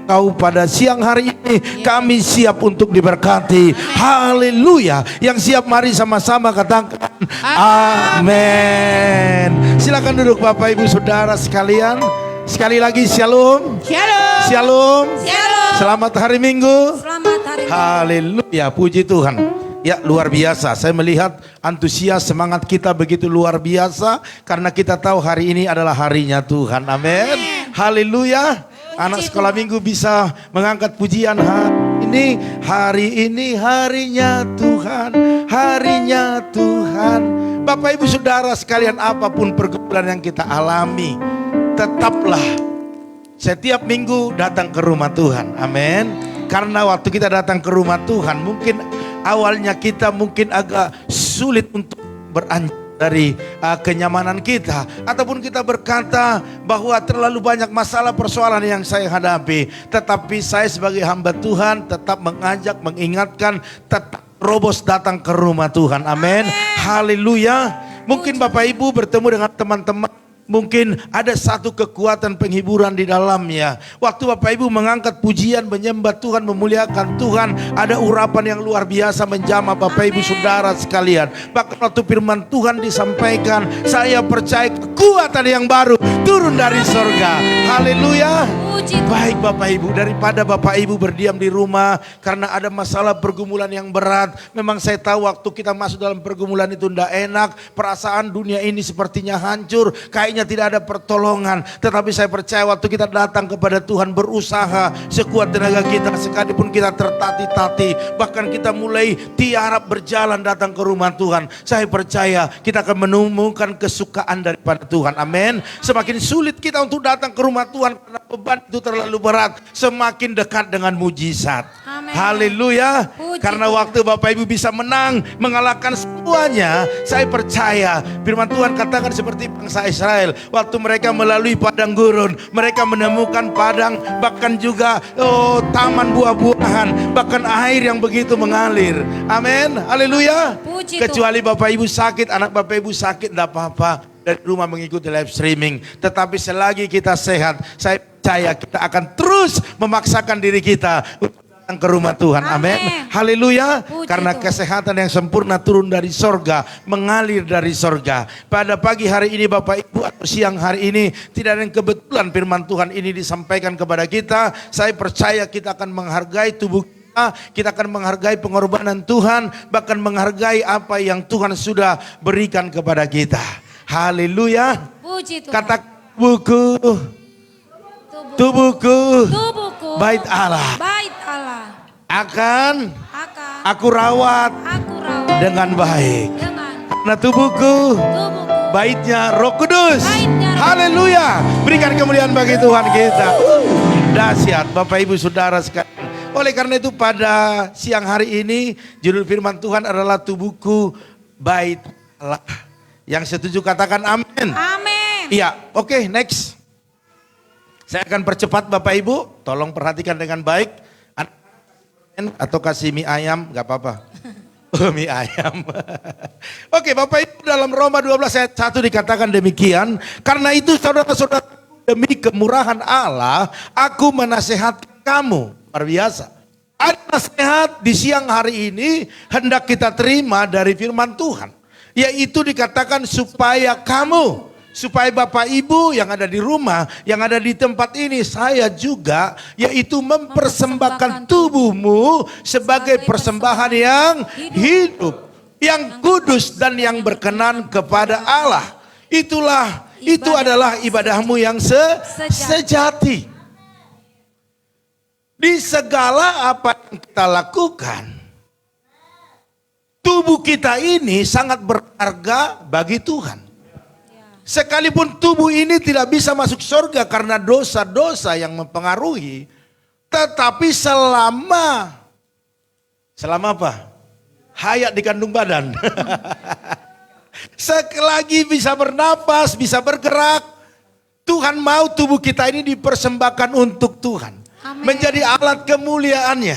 Speaker 4: Kau pada siang hari ini kami siap untuk diberkati. Haleluya. Yang siap mari sama-sama katakan amin. Silakan duduk Bapak Ibu Saudara sekalian. Sekali lagi shalom.
Speaker 1: Shalom.
Speaker 4: Shalom.
Speaker 1: Shalom.
Speaker 4: Selamat hari Minggu.
Speaker 2: Selamat hari
Speaker 4: Haleluya, puji Tuhan. Ya, luar biasa. Saya melihat antusias semangat kita begitu luar biasa karena kita tahu hari ini adalah harinya Tuhan. Amin. Haleluya. Anak sekolah minggu bisa mengangkat pujian hari ini harinya Tuhan, harinya Tuhan. Bapak Ibu Saudara sekalian, apapun pergumulan yang kita alami, tetaplah setiap minggu datang ke rumah Tuhan. Amin. Karena waktu kita datang ke rumah Tuhan, mungkin awalnya kita mungkin agak sulit untuk beranjak dari kenyamanan kita, ataupun kita berkata bahwa terlalu banyak masalah persoalan yang saya hadapi, tetapi saya sebagai hamba Tuhan tetap mengajak, mengingatkan, tetap robos datang ke rumah Tuhan. Amin. Haleluya. Mungkin Bapak Ibu bertemu dengan teman-teman, mungkin ada satu kekuatan penghiburan di dalamnya. Waktu Bapak Ibu mengangkat pujian, menyembah Tuhan, memuliakan Tuhan, ada urapan yang luar biasa menjamah Bapak Ibu Saudara sekalian. Bahkan waktu firman Tuhan disampaikan, saya percaya kekuatan yang baru turun dari sorga. Haleluya. Baik Bapak Ibu, daripada Bapak Ibu berdiam di rumah karena ada masalah pergumulan yang berat. Memang saya tahu waktu kita masuk dalam pergumulan itu tidak enak. Perasaan dunia ini sepertinya hancur, kayaknya tidak ada pertolongan. Tetapi saya percaya waktu kita datang kepada Tuhan, berusaha sekuat tenaga kita, sekalipun kita tertati-tati, bahkan kita mulai tiarap berjalan datang ke rumah Tuhan, saya percaya kita akan menemukan kesukaan daripada Tuhan. Amin. Semakin sulit kita untuk datang ke rumah Tuhan karena beban itu terlalu berat, semakin dekat dengan mujizat.
Speaker 2: Amin.
Speaker 4: Haleluya.
Speaker 2: Puji
Speaker 4: Karena waktu Bapak Ibu bisa menang, mengalahkan semuanya, saya percaya firman Tuhan katakan seperti bangsa Israel, waktu mereka melalui padang gurun, mereka menemukan padang, bahkan juga taman buah-buahan, bahkan air yang begitu mengalir. Amin. Haleluya.
Speaker 2: Puji
Speaker 4: Kecuali Bapak Ibu sakit, anak Bapak Ibu sakit, tidak apa-apa, dari rumah mengikuti live streaming. Tetapi selagi kita sehat, saya percaya kita akan terus memaksakan diri kita untuk datang ke rumah Tuhan. Amin. Haleluya. Karena kesehatan yang sempurna turun dari sorga, mengalir dari sorga. Pada pagi hari ini Bapak Ibu, atau siang hari ini, tidak ada yang kebetulan firman Tuhan ini disampaikan kepada kita. Saya percaya kita akan menghargai tubuh kita akan menghargai pengorbanan Tuhan, bahkan menghargai apa yang Tuhan sudah berikan kepada kita. Haleluya.
Speaker 2: Puji Tuhan.
Speaker 4: Kata tubuhku, bait Allah, akan aku rawat dengan baik. Karena tubuhku baitnya Roh Kudus. Haleluya. Berikan kemuliaan bagi Tuhan kita. Dahsyat Bapak Ibu Saudara sekalian. Oleh karena itu pada siang hari ini judul firman Tuhan adalah tubuhku bait Allah. Yang setuju katakan amin.
Speaker 2: Amin.
Speaker 4: Iya, oke, next. Saya akan percepat Bapak Ibu, tolong perhatikan dengan baik. Atau kasih mie ayam, gak apa-apa. Mie ayam. Oke, Bapak Ibu, dalam Roma 12 ayat 1 dikatakan demikian. Karena itu saudara-saudara, demi kemurahan Allah, aku menasihati kamu. Luar biasa. Ada nasihat di siang hari ini hendak kita terima dari firman Tuhan. Yaitu dikatakan supaya kamu, supaya Bapak Ibu yang ada di rumah, yang ada di tempat ini, saya juga, yaitu mempersembahkan tubuhmu sebagai persembahan yang hidup, yang kudus dan yang berkenan kepada Allah. Itu adalah ibadahmu yang sejati. Di segala apa yang kita lakukan, tubuh kita ini sangat berharga bagi Tuhan. Sekalipun tubuh ini tidak bisa masuk surga karena dosa-dosa yang mempengaruhi, tetapi selama apa? Hayat di kandung badan. Selagi bisa bernapas, bisa bergerak, Tuhan mau tubuh kita ini dipersembahkan untuk Tuhan.
Speaker 2: Amin.
Speaker 4: Menjadi alat kemuliaannya,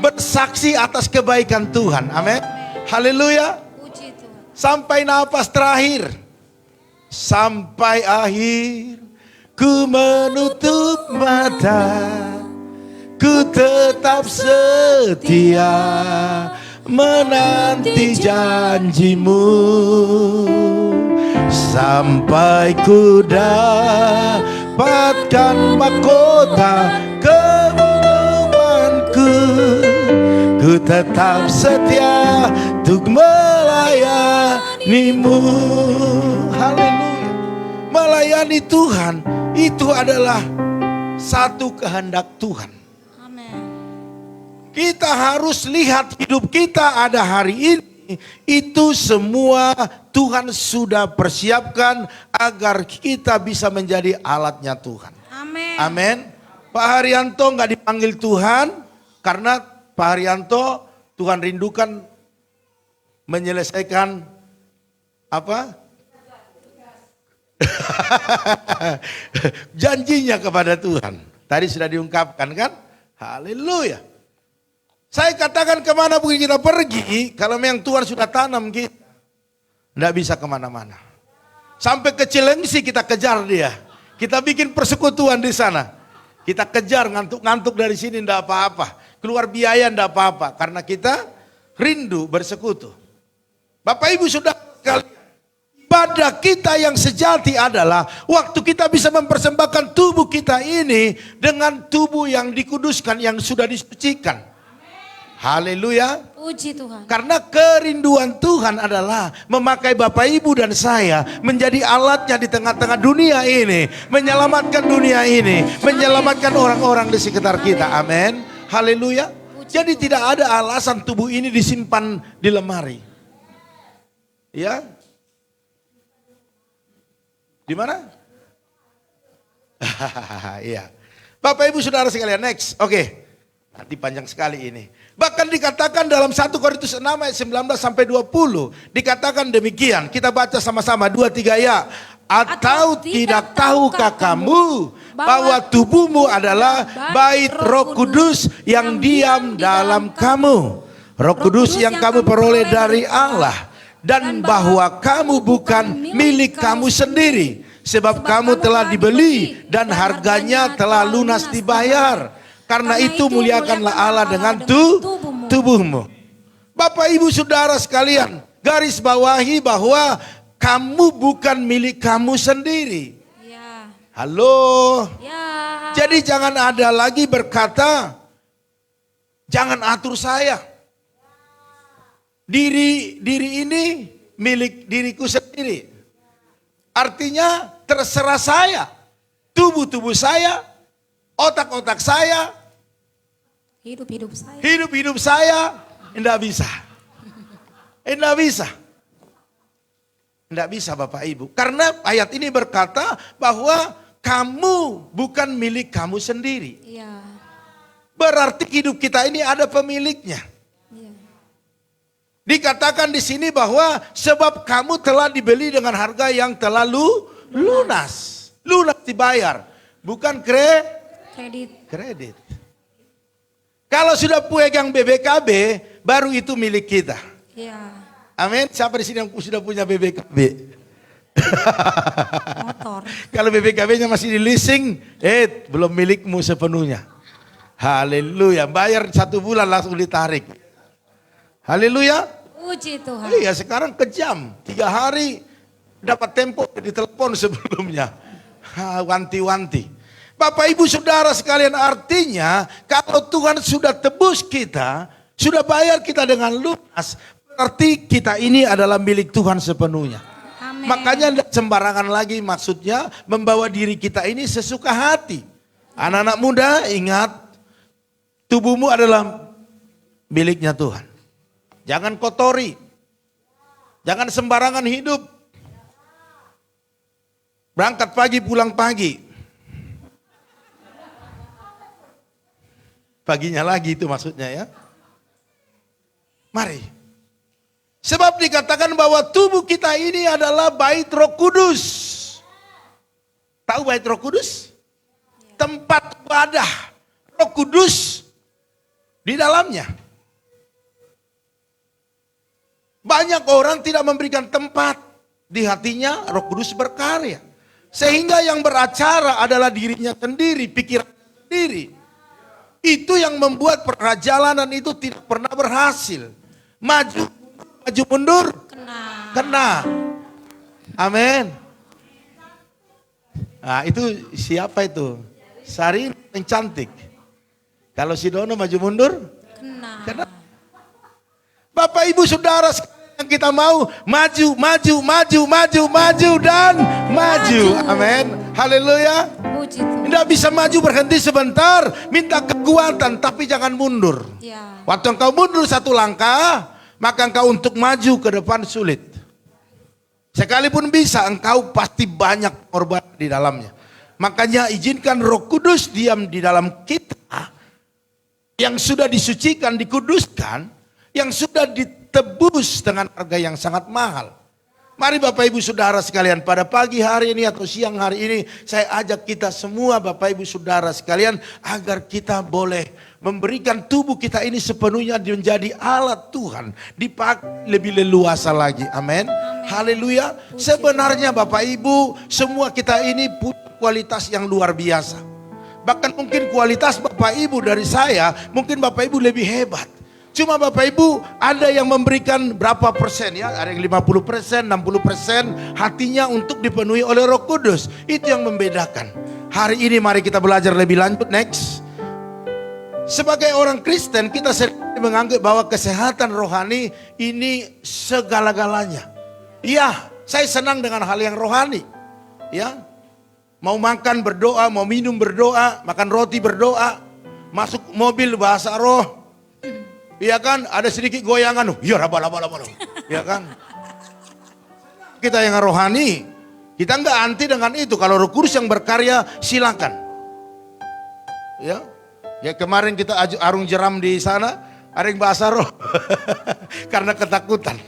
Speaker 4: bersaksi atas kebaikan Tuhan. Amin. Haleluya.
Speaker 2: Puji Tuhan.
Speaker 4: Sampai nafas terakhir sampai akhir. Ku menutup mata, ku tetap setia menanti janjimu, sampai ku dapatkan mahkota kemenanganku. Ku tetap setia untuk melayanimu. Haleluya. Melayani Tuhan itu adalah satu kehendak Tuhan.
Speaker 2: Amin.
Speaker 4: Kita harus lihat hidup kita ada hari ini, itu semua Tuhan sudah persiapkan agar kita bisa menjadi alatnya Tuhan.
Speaker 2: Amin.
Speaker 4: Amin. Pak Haryanto nggak dipanggil Tuhan karena Pak Haryanto Tuhan rindukan menyelesaikan apa? Janjinya kepada Tuhan. Tadi sudah diungkapkan kan? Haleluya. Saya katakan kemana pun kita pergi, kalau memang Tuhan sudah tanam kita, tidak bisa kemana-mana. Sampai ke Cilengsi kita kejar dia. Kita bikin persekutuan di sana. Kita kejar ngantuk-ngantuk dari sini tidak apa-apa. Keluar biaya tidak apa-apa. Karena kita rindu bersekutu. Bapak Ibu sudah kalian. Ibadah kita yang sejati adalah waktu kita bisa mempersembahkan tubuh kita ini dengan tubuh yang dikuduskan, yang sudah disucikan. Haleluya.
Speaker 2: Puji Tuhan.
Speaker 4: Karena kerinduan Tuhan adalah memakai Bapak Ibu dan saya menjadi alatnya di tengah-tengah dunia ini. Menyelamatkan dunia ini. Menyelamatkan orang-orang di sekitar kita. Amin. Haleluya. Jadi tidak ada alasan tubuh ini disimpan di lemari. Ya. Di mana? Iya. Bapak Ibu Saudara sekalian, next. Oke. Nanti panjang sekali ini. Bahkan dikatakan dalam 1 Korintus 6 ayat 19 sampai 20, dikatakan demikian. Kita baca sama-sama 2-3 ya. Atau tidak tahukah kamu bahwa tubuhmu adalah bait Roh Kudus yang diam dalam kamu. Roh Kudus yang kamu peroleh dari Allah. Dan bahwa kamu bukan milik kamu sendiri. Sebab kamu telah dibeli dan harganya telah lunas dibayar. Karena itu muliakanlah Allah dengan tubuhmu. Bapak Ibu Saudara sekalian, garis bawahi bahwa kamu bukan milik kamu sendiri.
Speaker 2: Ya.
Speaker 4: Halo.
Speaker 2: Ya.
Speaker 4: Jadi jangan ada lagi berkata, jangan atur saya. Diri ini milik diriku sendiri. Artinya terserah saya. Tubuh saya, otak saya,
Speaker 2: Hidup saya.
Speaker 4: hidup saya, tidak bisa. Tidak bisa. Tidak bisa Bapak Ibu. Karena ayat ini berkata bahwa kamu bukan milik kamu sendiri.
Speaker 2: Iya.
Speaker 4: Berarti hidup kita ini ada pemiliknya.
Speaker 2: Iya.
Speaker 4: Dikatakan di sini bahwa sebab kamu telah dibeli dengan harga yang telah lunas. Lunas dibayar. Bukan kredit. Kalau sudah pegang BBKB, baru itu milik kita.
Speaker 2: Iya.
Speaker 4: Amin. Siapa di sini yang sudah punya BBKB?
Speaker 2: Motor.
Speaker 4: Kalau BBKB-nya masih di leasing, belum milikmu sepenuhnya. Haleluya. Bayar 1 bulan langsung ditarik. Haleluya.
Speaker 2: Puji Tuhan.
Speaker 4: Iya, sekarang kejam. 3 hari dapat tempo di telepon sebelumnya. Wanti-wanti. Bapak Ibu Saudara sekalian, artinya kalau Tuhan sudah tebus kita, sudah bayar kita dengan lunas, berarti kita ini adalah milik Tuhan sepenuhnya.
Speaker 2: Amin.
Speaker 4: Makanya tidak sembarangan lagi, maksudnya membawa diri kita ini sesuka hati. Anak-anak muda ingat, tubuhmu adalah miliknya Tuhan. Jangan kotori. Jangan sembarangan hidup. Berangkat pagi, pulang pagi. Paginya lagi itu maksudnya ya. Mari. Sebab dikatakan bahwa tubuh kita ini adalah bait Roh Kudus. Tahu bait Roh Kudus? Tempat ibadah Roh Kudus di dalamnya. Banyak orang tidak memberikan tempat Di hatinya Roh Kudus berkarya. Sehingga yang beracara adalah dirinya sendiri, pikiran sendiri. Itu yang membuat perjalanan itu tidak pernah berhasil. Maju mundur, kena. Amin. Nah itu siapa itu? Sari yang cantik. Kalau si Dono maju mundur, kena. Bapak Ibu Saudara yang kita mau maju dan maju. Amin. Haleluya.
Speaker 2: Puji Tuhan.
Speaker 4: Tidak bisa maju berhenti sebentar, minta kekuatan tapi jangan mundur.
Speaker 2: Ya.
Speaker 4: Waktu engkau mundur satu langkah, maka engkau untuk maju ke depan sulit. Sekalipun bisa, engkau pasti banyak korban di dalamnya. Makanya izinkan Roh Kudus diam di dalam kita, yang sudah disucikan, dikuduskan, yang sudah ditebus dengan harga yang sangat mahal. Mari Bapak Ibu Saudara sekalian, pada pagi hari ini atau siang hari ini, saya ajak kita semua Bapak Ibu Saudara sekalian, agar kita boleh memberikan tubuh kita ini sepenuhnya menjadi alat Tuhan, dipakai lebih leluasa lagi. Amin. Haleluya. Sebenarnya Bapak Ibu, semua kita ini punya kualitas yang luar biasa. Bahkan mungkin kualitas Bapak Ibu dari saya, mungkin Bapak Ibu lebih hebat. Cuma Bapak Ibu ada yang memberikan berapa persen ya, ada yang 50%, 60% hatinya untuk dipenuhi oleh Roh Kudus. Itu yang membedakan. Hari ini mari kita belajar lebih lanjut, next. Sebagai orang Kristen kita sering menganggap bahwa kesehatan rohani ini segala-galanya. Iya, saya senang dengan hal yang rohani. Ya, mau makan berdoa, mau minum berdoa, makan roti berdoa, masuk mobil bahasa roh. Iya kan, ada sedikit goyangan, iya laba. Iya kan. Kita yang rohani, kita enggak anti dengan itu. Kalau Roh Kudus yang berkarya, silakan. Ya, ya kemarin kita arung jeram di sana, ada yang bahasa roh, karena ketakutan.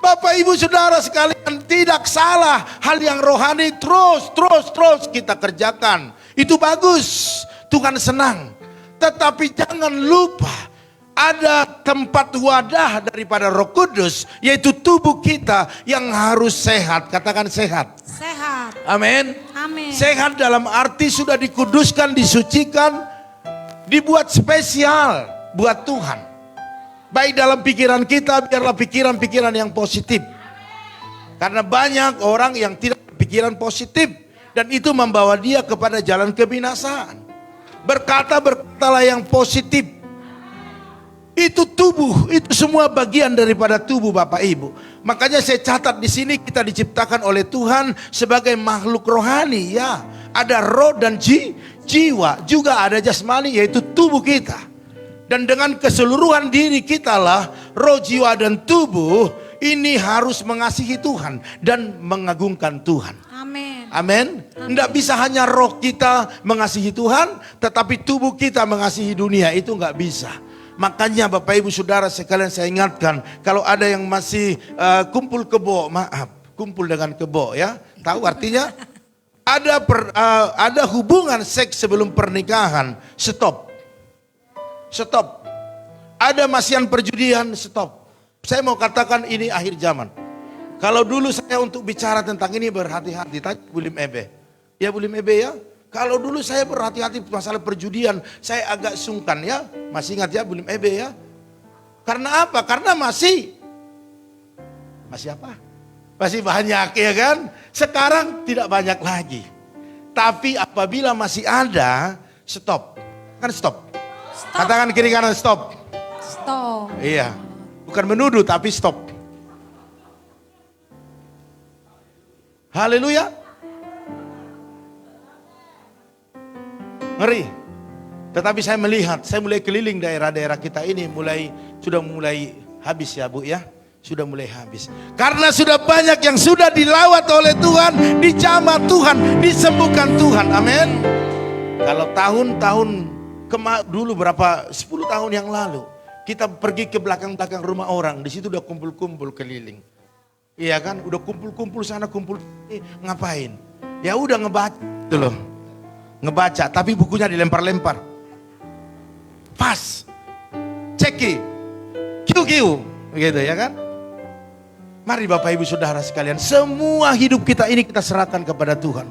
Speaker 4: Bapak Ibu Saudara sekalian, tidak salah hal yang rohani terus kita kerjakan. Itu bagus, Tuhan senang. Tetapi jangan lupa ada tempat wadah daripada Roh Kudus, yaitu tubuh kita yang harus sehat. Katakan sehat.
Speaker 2: Sehat.
Speaker 4: Amin.
Speaker 2: Amin.
Speaker 4: Sehat dalam arti sudah dikuduskan, disucikan, dibuat spesial buat Tuhan. Baik dalam pikiran kita, biarlah pikiran-pikiran yang positif. Karena banyak orang yang tidak berpikiran positif, dan itu membawa dia kepada jalan kebinasaan. Berkatalah yang positif. Itu tubuh, itu semua bagian daripada tubuh Bapak Ibu. Makanya saya catat di sini kita diciptakan oleh Tuhan sebagai makhluk rohani, ya. Ada roh dan jiwa, juga ada jasmani, yaitu tubuh kita. Dan dengan keseluruhan diri kita lah, roh, jiwa dan tubuh ini harus mengasihi Tuhan dan mengagungkan Tuhan.
Speaker 2: Amin.
Speaker 4: Amin. Tidak bisa hanya roh kita mengasihi Tuhan, tetapi tubuh kita mengasihi dunia, itu nggak bisa. Makanya Bapak Ibu Saudara sekalian, saya ingatkan, kalau ada yang masih kumpul kebo, maaf, kumpul dengan kebo, ya, tahu artinya? Ada hubungan seks sebelum pernikahan, stop. Ada masian perjudian, stop. Saya mau katakan ini akhir zaman. Kalau dulu saya untuk bicara tentang ini berhati-hati, tanya Bulim Ebe. Ya Bulim Ebe ya. Kalau dulu saya berhati-hati masalah perjudian, saya agak sungkan ya. Masih ingat ya Bulim Ebe ya. Karena apa? Karena masih apa? Masih banyak ya kan. Sekarang tidak banyak lagi. Tapi apabila masih ada, stop. Kan stop. Katakan kiri kanan stop.
Speaker 2: Stop.
Speaker 4: Iya. Bukan menuduh tapi stop. Haleluya. Ngeri. Tetapi saya melihat, saya mulai keliling daerah-daerah kita ini sudah mulai habis ya Bu ya. Sudah mulai habis. Karena sudah banyak yang sudah dilawat oleh Tuhan, dijamah Tuhan, disembuhkan Tuhan. Amin. Kalau tahun-tahun dulu berapa 10 tahun yang lalu, kita pergi ke belakang-belakang rumah orang, di situ udah kumpul-kumpul keliling. Iya kan? Udah kumpul-kumpul sana, kumpul sini, ngapain? Ya udah ngebaca gitu loh. Ngebaca, tapi bukunya dilempar-lempar. Pas. Ceki. QQ. Begitu ya kan? Mari Bapak Ibu Saudara sekalian, semua hidup kita ini kita serahkan kepada Tuhan.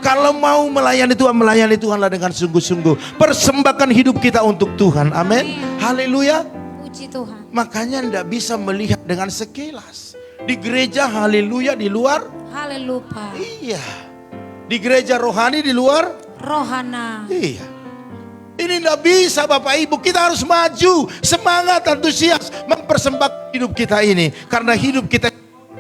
Speaker 4: Kalau mau melayani Tuhanlah dengan sungguh-sungguh. Persembahkan hidup kita untuk Tuhan. Amin. Haleluya.
Speaker 2: Puji Tuhan.
Speaker 4: Makanya tidak bisa melihat dengan sekilas. Di gereja haleluya, di luar
Speaker 2: Haleluya.
Speaker 4: iya. Di gereja rohani, di luar
Speaker 2: Rohana.
Speaker 4: iya. Ini tidak bisa Bapak Ibu. Kita harus maju, semangat, antusias mempersembahkan hidup kita ini. Karena hidup kita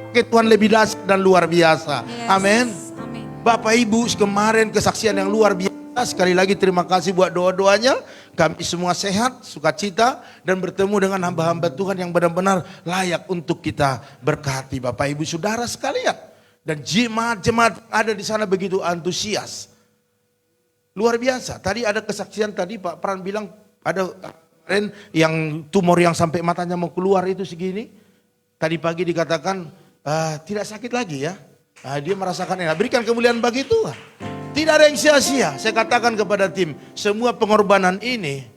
Speaker 4: ke Tuhan lebih dahsyat dan luar biasa.
Speaker 2: Yes.
Speaker 4: Amin.
Speaker 2: Amin.
Speaker 4: Bapak Ibu, kemarin kesaksian yang luar biasa. Sekali lagi terima kasih buat doa-doanya. Kami semua sehat, sukacita, dan bertemu dengan hamba-hamba Tuhan yang benar-benar layak untuk kita berkati. Bapak Ibu Saudara sekalian. Dan jemaat-jemaat ada di sana begitu antusias. Luar biasa. Tadi ada kesaksian tadi Pak Pran bilang ada kemarin yang tumor yang sampai matanya mau keluar itu segini. Tadi pagi dikatakan tidak sakit lagi ya. Dia merasakan enak. Berikan kemuliaan bagi Tuhan. Tidak ada yang sia-sia. Saya katakan kepada tim, semua pengorbanan ini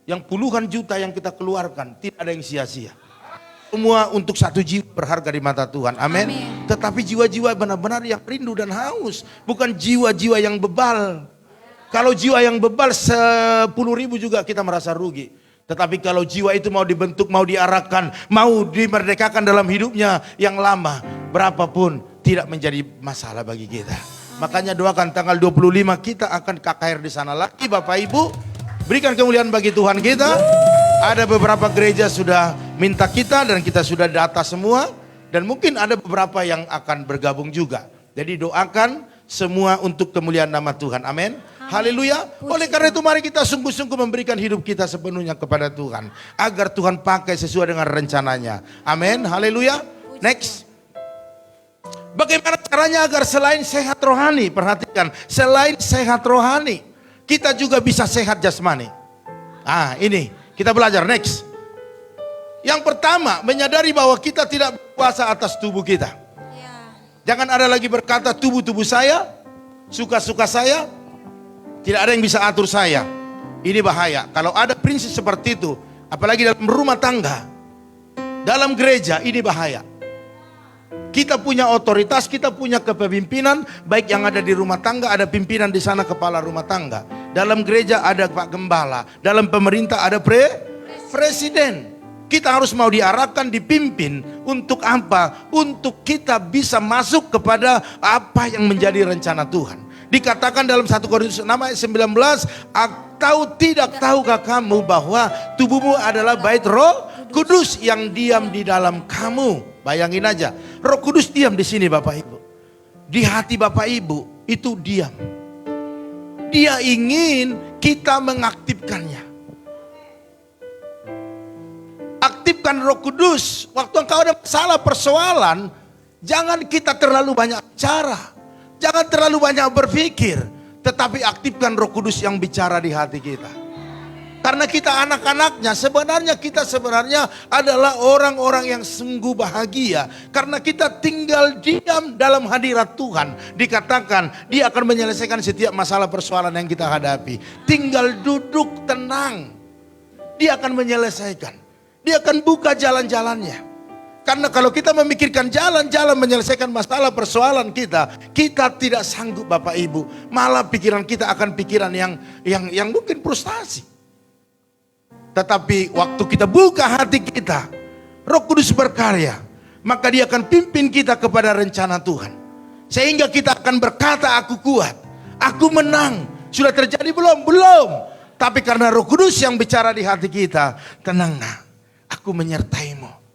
Speaker 4: yang puluhan juta yang kita keluarkan tidak ada yang sia-sia. Semua untuk satu jiwa berharga di mata Tuhan. Amin. Tetapi jiwa-jiwa benar-benar yang rindu dan haus. Bukan jiwa-jiwa yang bebal. Kalau jiwa yang bebal 10.000 juga kita merasa rugi. Tetapi kalau jiwa itu mau dibentuk, mau diarahkan, mau dimerdekakan dalam hidupnya yang lama, berapapun tidak menjadi masalah bagi kita. Makanya doakan tanggal 25 kita akan KKR di sana lagi Bapak Ibu. Berikan kemuliaan bagi Tuhan kita. Ada beberapa gereja sudah minta kita dan kita sudah data semua. Dan mungkin ada beberapa yang akan bergabung juga. Jadi doakan semua untuk kemuliaan nama Tuhan. Amin. Haleluya. Oleh karena itu mari kita sungguh-sungguh memberikan hidup kita sepenuhnya kepada Tuhan. Agar Tuhan pakai sesuai dengan rencananya. Amin. Haleluya. Next. Bagaimana caranya agar selain sehat rohani, perhatikan, selain sehat rohani, kita juga bisa sehat jasmani. Ini kita belajar next. Yang pertama, menyadari bahwa kita tidak berkuasa atas tubuh kita. Jangan ada lagi berkata tubuh-tubuh saya, suka-suka saya, tidak ada yang bisa atur saya. Ini bahaya. Kalau ada prinsip seperti itu, apalagi dalam rumah tangga, dalam gereja, ini bahaya. Kita punya otoritas, kita punya kepemimpinan, baik yang ada di rumah tangga, ada pimpinan di sana, kepala rumah tangga. Dalam gereja ada Pak Gembala, dalam pemerintah ada presiden. Kita harus mau diarahkan, dipimpin. Untuk apa? Untuk kita bisa masuk kepada apa yang menjadi rencana Tuhan. Dikatakan dalam 1 Korintus 6 ayat 19, atau tidak tahukah kamu bahwa tubuhmu adalah bait Roh Kudus yang diam di dalam kamu. Bayangin aja, Roh Kudus diam di sini Bapak Ibu. Di hati Bapak Ibu itu diam. Dia ingin kita mengaktifkannya. Aktifkan Roh Kudus. Waktu engkau ada masalah persoalan, jangan kita terlalu banyak bicara. Jangan terlalu banyak berpikir. Tetapi aktifkan Roh Kudus yang bicara di hati kita. Karena kita anak-anaknya, kita sebenarnya adalah orang-orang yang sungguh bahagia. Karena kita tinggal diam dalam hadirat Tuhan. Dikatakan dia akan menyelesaikan setiap masalah persoalan yang kita hadapi. Tinggal duduk tenang. Dia akan menyelesaikan. Dia akan buka jalan-jalannya. Karena kalau kita memikirkan jalan-jalan menyelesaikan masalah persoalan kita tidak sanggup Bapak Ibu. Malah pikiran kita akan pikiran yang mungkin frustasi. Tetapi waktu kita buka hati kita, Roh Kudus berkarya, maka dia akan pimpin kita kepada rencana Tuhan. Sehingga kita akan berkata, aku kuat, aku menang. Sudah terjadi belum? Belum. Tapi karena Roh Kudus yang bicara di hati kita, tenang nak, aku menyertaimu.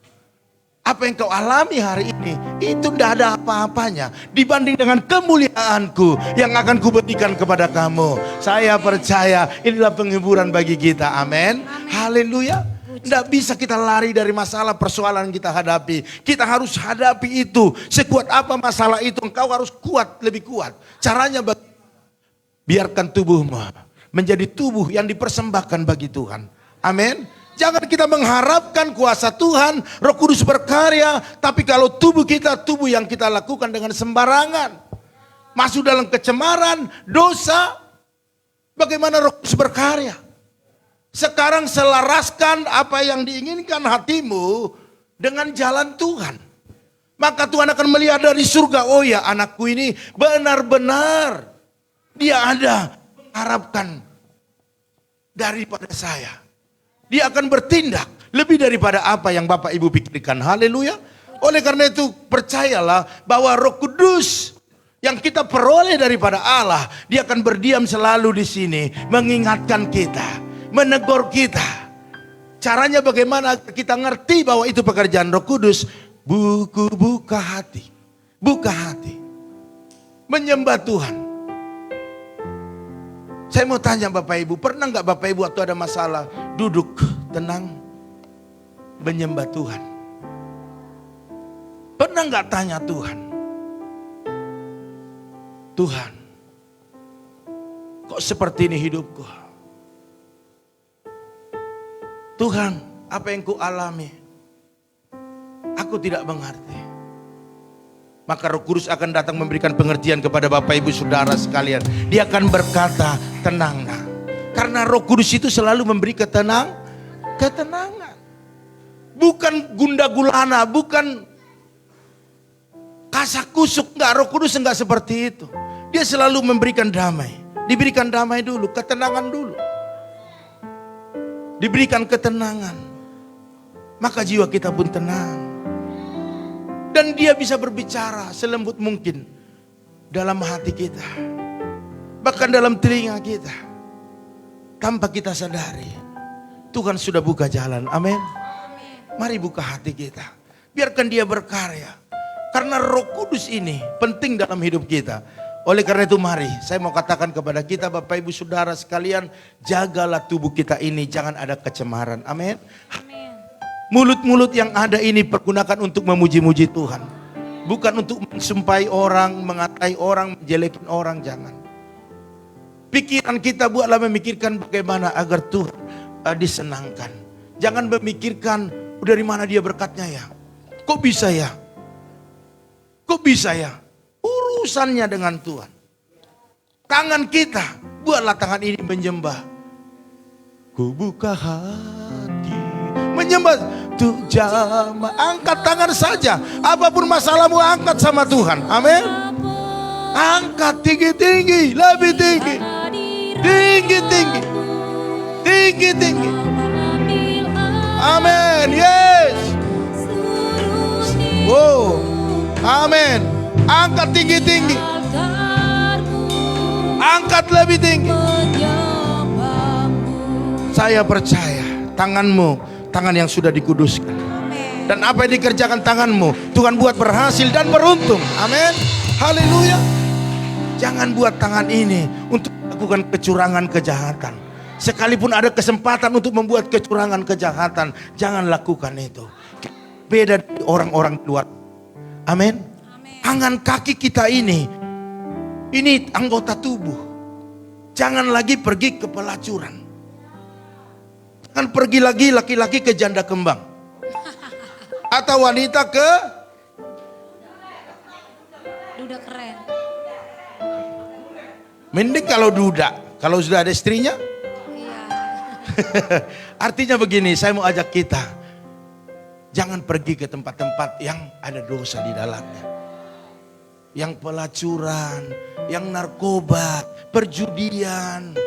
Speaker 4: Apa yang kau alami hari ini, itu tidak ada apa-apanya dibanding dengan kemuliaanku yang akan kuberikan kepada kamu. Saya percaya inilah penghiburan bagi kita. Amin. Haleluya. Tidak bisa kita lari dari masalah persoalan yang kita hadapi. Kita harus hadapi itu. Sekuat apa masalah itu, engkau harus kuat, lebih kuat. Caranya biarkan tubuhmu menjadi tubuh yang dipersembahkan bagi Tuhan. Amin. Jangan kita mengharapkan kuasa Tuhan, Roh Kudus berkarya, tapi kalau tubuh kita, tubuh yang kita lakukan dengan sembarangan, masuk dalam kecemaran, dosa, bagaimana Roh Kudus berkarya? Sekarang selaraskan apa yang diinginkan hatimu dengan jalan Tuhan. Maka Tuhan akan melihat dari surga, oh ya anakku ini benar-benar dia ada mengharapkan daripada saya. Dia akan bertindak lebih daripada apa yang Bapak Ibu pikirkan. Haleluya. Oleh karena itu percayalah bahwa Roh Kudus yang kita peroleh daripada Allah, dia akan berdiam selalu di sini, mengingatkan kita, menegur kita. Caranya bagaimana kita ngerti bahwa itu pekerjaan Roh Kudus? Buka hati, menyembah Tuhan. Saya mau tanya Bapak Ibu, pernah nggak Bapak Ibu waktu ada masalah duduk tenang menyembah Tuhan? Pernah nggak tanya Tuhan, Tuhan, kok seperti ini hidupku? Tuhan, apa yang ku alami? Aku tidak mengerti. Maka Roh Kudus akan datang memberikan pengertian kepada Bapak Ibu Saudara sekalian. Dia akan berkata, tenanglah. Karena Roh Kudus itu selalu memberi ketenangan. Bukan gunda gulana, bukan kasak kusuk, enggak. Roh Kudus enggak seperti itu. Dia selalu memberikan damai. Diberikan damai dulu, ketenangan dulu. Diberikan ketenangan. Maka jiwa kita pun tenang. Dan dia bisa berbicara selembut mungkin dalam hati kita. Bahkan dalam telinga kita. Tanpa kita sadari. Tuhan sudah buka jalan. Amin. Mari buka hati kita. Biarkan dia berkarya. Karena Roh Kudus ini penting dalam hidup kita. Oleh karena itu mari saya mau katakan kepada kita Bapak Ibu Saudara sekalian. Jagalah tubuh kita ini. Jangan ada kecemaran. Amin. Mulut-mulut yang ada ini pergunakan untuk memuji-muji Tuhan. Bukan untuk mensumpahi orang, mengatai orang, menjelekin orang, jangan. Pikiran kita buatlah memikirkan bagaimana agar Tuhan disenangkan. Jangan memikirkan dari mana dia berkatnya ya. Kok bisa ya? Kok bisa ya? Urusannya dengan Tuhan. Tangan kita, buatlah tangan ini menyembah. Ku buka hati menyembah tuh jamaah. Angkat tangan saja. Apapun masalahmu angkat sama Tuhan. Amin. Angkat tinggi-tinggi, lebih tinggi. Tinggi-tinggi. Tinggi-tinggi. Amin. Yes. Wow. Amin. Angkat tinggi-tinggi. Angkat lebih tinggi. Saya percaya tanganmu, tangan yang sudah dikuduskan. Dan apa yang dikerjakan tanganmu, Tuhan buat berhasil dan beruntung. Amin. Haleluya. Jangan buat tangan ini untuk melakukan kecurangan kejahatan. Sekalipun ada kesempatan untuk membuat kecurangan kejahatan, jangan lakukan itu. Beda dari orang-orang luar. Amin. Tangan kaki kita ini anggota tubuh. Jangan lagi pergi ke pelacuran. Jangan pergi lagi laki-laki ke janda kembang. Atau wanita ke
Speaker 2: Duda keren.
Speaker 4: mending kalau duda. Kalau sudah ada istrinya.
Speaker 2: Iya.
Speaker 4: Artinya begini, saya mau ajak kita. Jangan pergi ke tempat-tempat yang ada dosa di dalamnya. Yang pelacuran, yang narkoba, perjudian,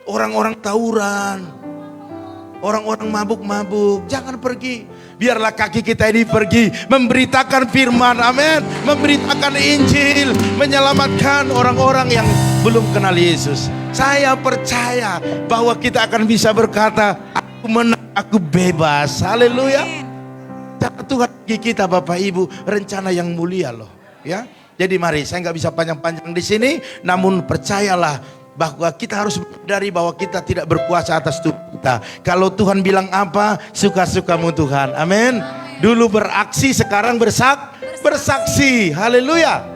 Speaker 4: orang-orang tawuran, orang-orang mabuk-mabuk. Jangan pergi. Biarlah kaki kita ini pergi memberitakan firman, amin. Memberitakan Injil, menyelamatkan orang-orang yang belum kenal Yesus. Saya percaya bahwa kita akan bisa berkata, aku menang, aku bebas. Haleluya. Tuhan bagi kita Bapak Ibu rencana yang mulia loh, ya. Jadi mari, saya nggak bisa panjang-panjang di sini, namun percayalah bahwa kita harus menyadari bahwa kita tidak berkuasa atas tubuh kita. Kalau Tuhan bilang apa, suka-sukamu Tuhan. Amin. Dulu beraksi, sekarang bersaksi. Haleluya.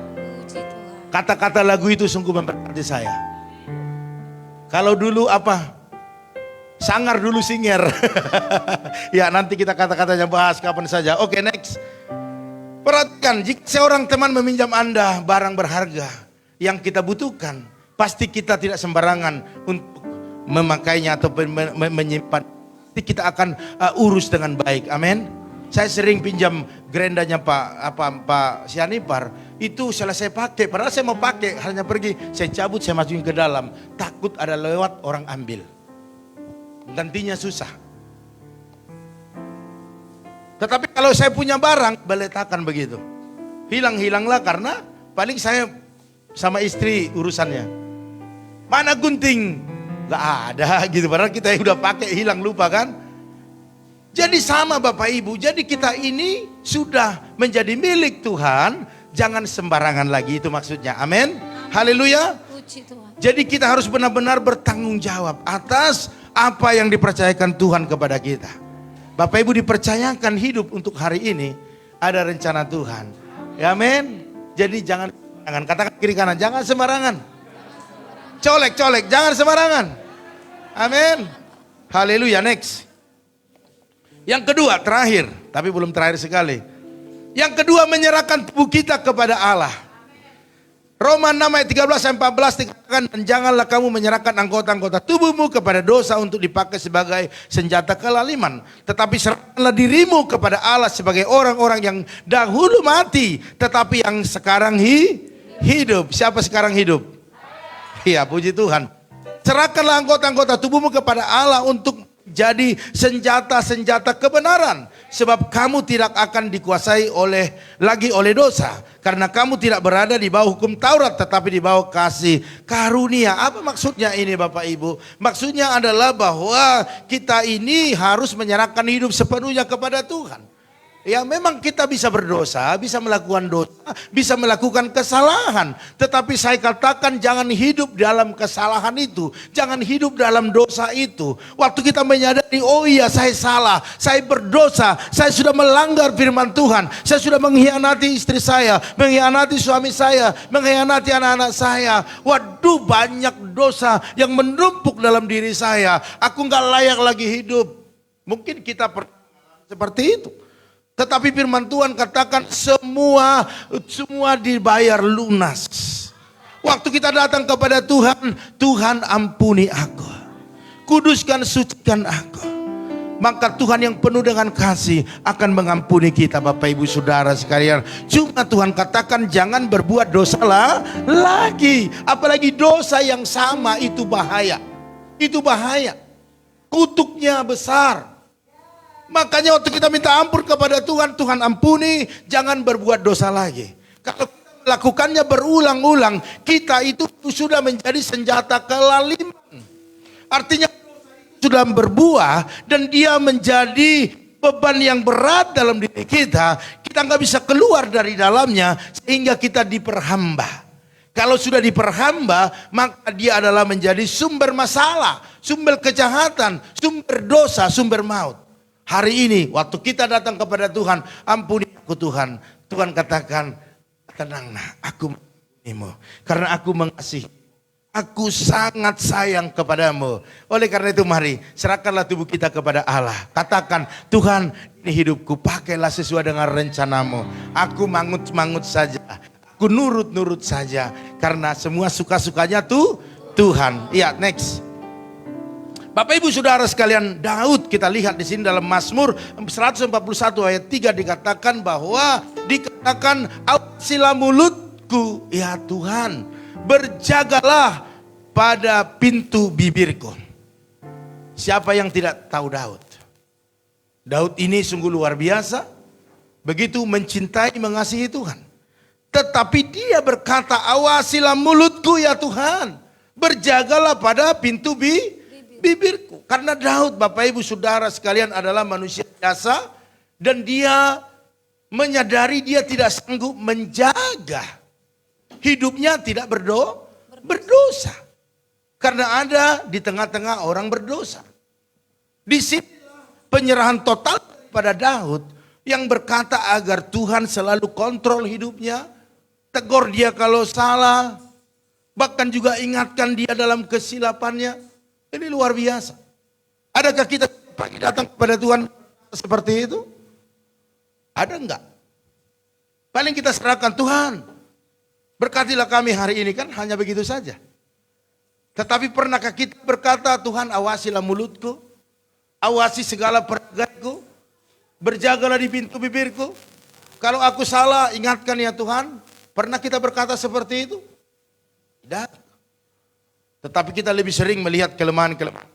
Speaker 4: Kata-kata lagu itu sungguh memberkati saya. Kalau dulu apa? Sangar dulu singer. Ya nanti kita kata-katanya bahas kapan saja. Oke, next. Perhatikan, jika seorang teman meminjam Anda barang berharga yang kita butuhkan, pasti kita tidak sembarangan untuk memakainya atau menyimpan. Pasti kita akan urus dengan baik. Amin. Saya sering pinjam gerendanya Pak Sianipar, itu selesai pakai, padahal saya mau pakai, hanya pergi, saya cabut, saya masukin ke dalam, takut ada lewat orang ambil. Gantinya susah. Tetapi kalau saya punya barang, beletakan begitu. Hilang-hilanglah karena paling saya sama istri urusannya. Mana gunting? Gak ada gitu, padahal kita yang udah pakai hilang lupa kan. Jadi sama Bapak Ibu, jadi kita ini sudah menjadi milik Tuhan, jangan sembarangan lagi, itu maksudnya. Amin. Haleluya. Jadi kita harus benar-benar bertanggung jawab atas apa yang dipercayakan Tuhan kepada kita. Bapak Ibu dipercayakan hidup untuk hari ini, ada rencana Tuhan. Ya amin. Jadi jangan katakan kiri kanan, jangan sembarangan. Colek, jangan sembarangan. Amin. Haleluya. Next. Yang kedua, terakhir, tapi belum terakhir sekali. Yang kedua, menyerahkan tubuh kita kepada Allah. Roma 6 ayat 13 sampai 14 dikatakan, dan janganlah kamu menyerahkan anggota-anggota tubuhmu kepada dosa untuk dipakai sebagai senjata kelaliman. Tetapi serahkanlah dirimu kepada Allah sebagai orang-orang yang dahulu mati, tetapi yang sekarang hidup. Siapa sekarang hidup? Iya, puji Tuhan. Serahkanlah anggota-anggota tubuhmu kepada Allah untuk jadi senjata-senjata kebenaran, sebab kamu tidak akan dikuasai lagi oleh dosa, karena kamu tidak berada di bawah hukum Taurat tetapi di bawah kasih karunia. Apa maksudnya ini Bapak Ibu? Maksudnya adalah bahwa kita ini harus menyerahkan hidup sepenuhnya kepada Tuhan. Ya memang kita bisa berdosa, bisa melakukan dosa, bisa melakukan kesalahan. Tetapi saya katakan jangan hidup dalam kesalahan itu. Jangan hidup dalam dosa itu. Waktu kita menyadari, oh iya saya salah, saya berdosa, saya sudah melanggar firman Tuhan. Saya sudah mengkhianati istri saya, mengkhianati suami saya, mengkhianati anak-anak saya. Waduh, banyak dosa yang menumpuk dalam diri saya. Aku gak layak lagi hidup. Mungkin kita seperti itu. Tetapi firman Tuhan katakan semua dibayar lunas. Waktu kita datang kepada Tuhan, Tuhan ampuni aku. Kuduskan, sucikan aku. Maka Tuhan yang penuh dengan kasih akan mengampuni kita Bapak Ibu Saudara sekalian. Cuma Tuhan katakan jangan berbuat dosa lagi. Apalagi dosa yang sama itu bahaya. Itu bahaya. Kutuknya besar. Makanya waktu kita minta ampun kepada Tuhan, Tuhan ampuni, jangan berbuat dosa lagi. Kalau kita melakukannya berulang-ulang, kita itu sudah menjadi senjata kelaliman. Artinya sudah berbuah dan dia menjadi beban yang berat dalam diri kita. Kita nggak bisa keluar dari dalamnya sehingga kita diperhamba. Kalau sudah diperhamba, maka dia adalah menjadi sumber masalah, sumber kejahatan, sumber dosa, sumber maut. Hari ini waktu kita datang kepada Tuhan, ampuni aku Tuhan. Tuhan katakan, tenanglah, aku mengampunimu. Karena aku mengasihi. Aku sangat sayang kepadamu. Oleh karena itu mari, serahkanlah tubuh kita kepada Allah. Katakan, Tuhan ini hidupku, pakailah sesuai dengan rencanamu. Aku mangut-mangut saja. Aku nurut-nurut saja. Karena semua suka-sukanya Tuhan. Iya, next. Bapak Ibu Saudara sekalian, Daud kita lihat di sini dalam Mazmur 141 ayat 3 dikatakan bahwa awasilah mulutku ya Tuhan, berjagalah pada pintu bibirku. Siapa yang tidak tahu Daud? Daud ini sungguh luar biasa, begitu mencintai mengasihi Tuhan. Tetapi dia berkata, awasilah mulutku ya Tuhan, berjagalah pada pintu bibirku. Karena Daud Bapak Ibu Saudara sekalian adalah manusia biasa. Dan dia menyadari dia tidak sanggup menjaga. Hidupnya tidak berdosa. Karena ada di tengah-tengah orang berdosa. Di sini penyerahan total pada Daud. Yang berkata agar Tuhan selalu kontrol hidupnya. Tegur dia kalau salah. Bahkan juga ingatkan dia dalam kesilapannya. Ini luar biasa. Adakah kita pagi datang kepada Tuhan seperti itu? Ada enggak? Paling kita serahkan, Tuhan berkatilah kami hari ini, kan hanya begitu saja. Tetapi pernahkah kita berkata, Tuhan awasilah mulutku, awasi segala pergaulanku, Berjagalah di pintu bibirku. Kalau aku salah, ingatkan ya Tuhan. Pernah kita berkata seperti itu? Tidak. Tetapi kita lebih sering melihat kelemahan-kelemahan.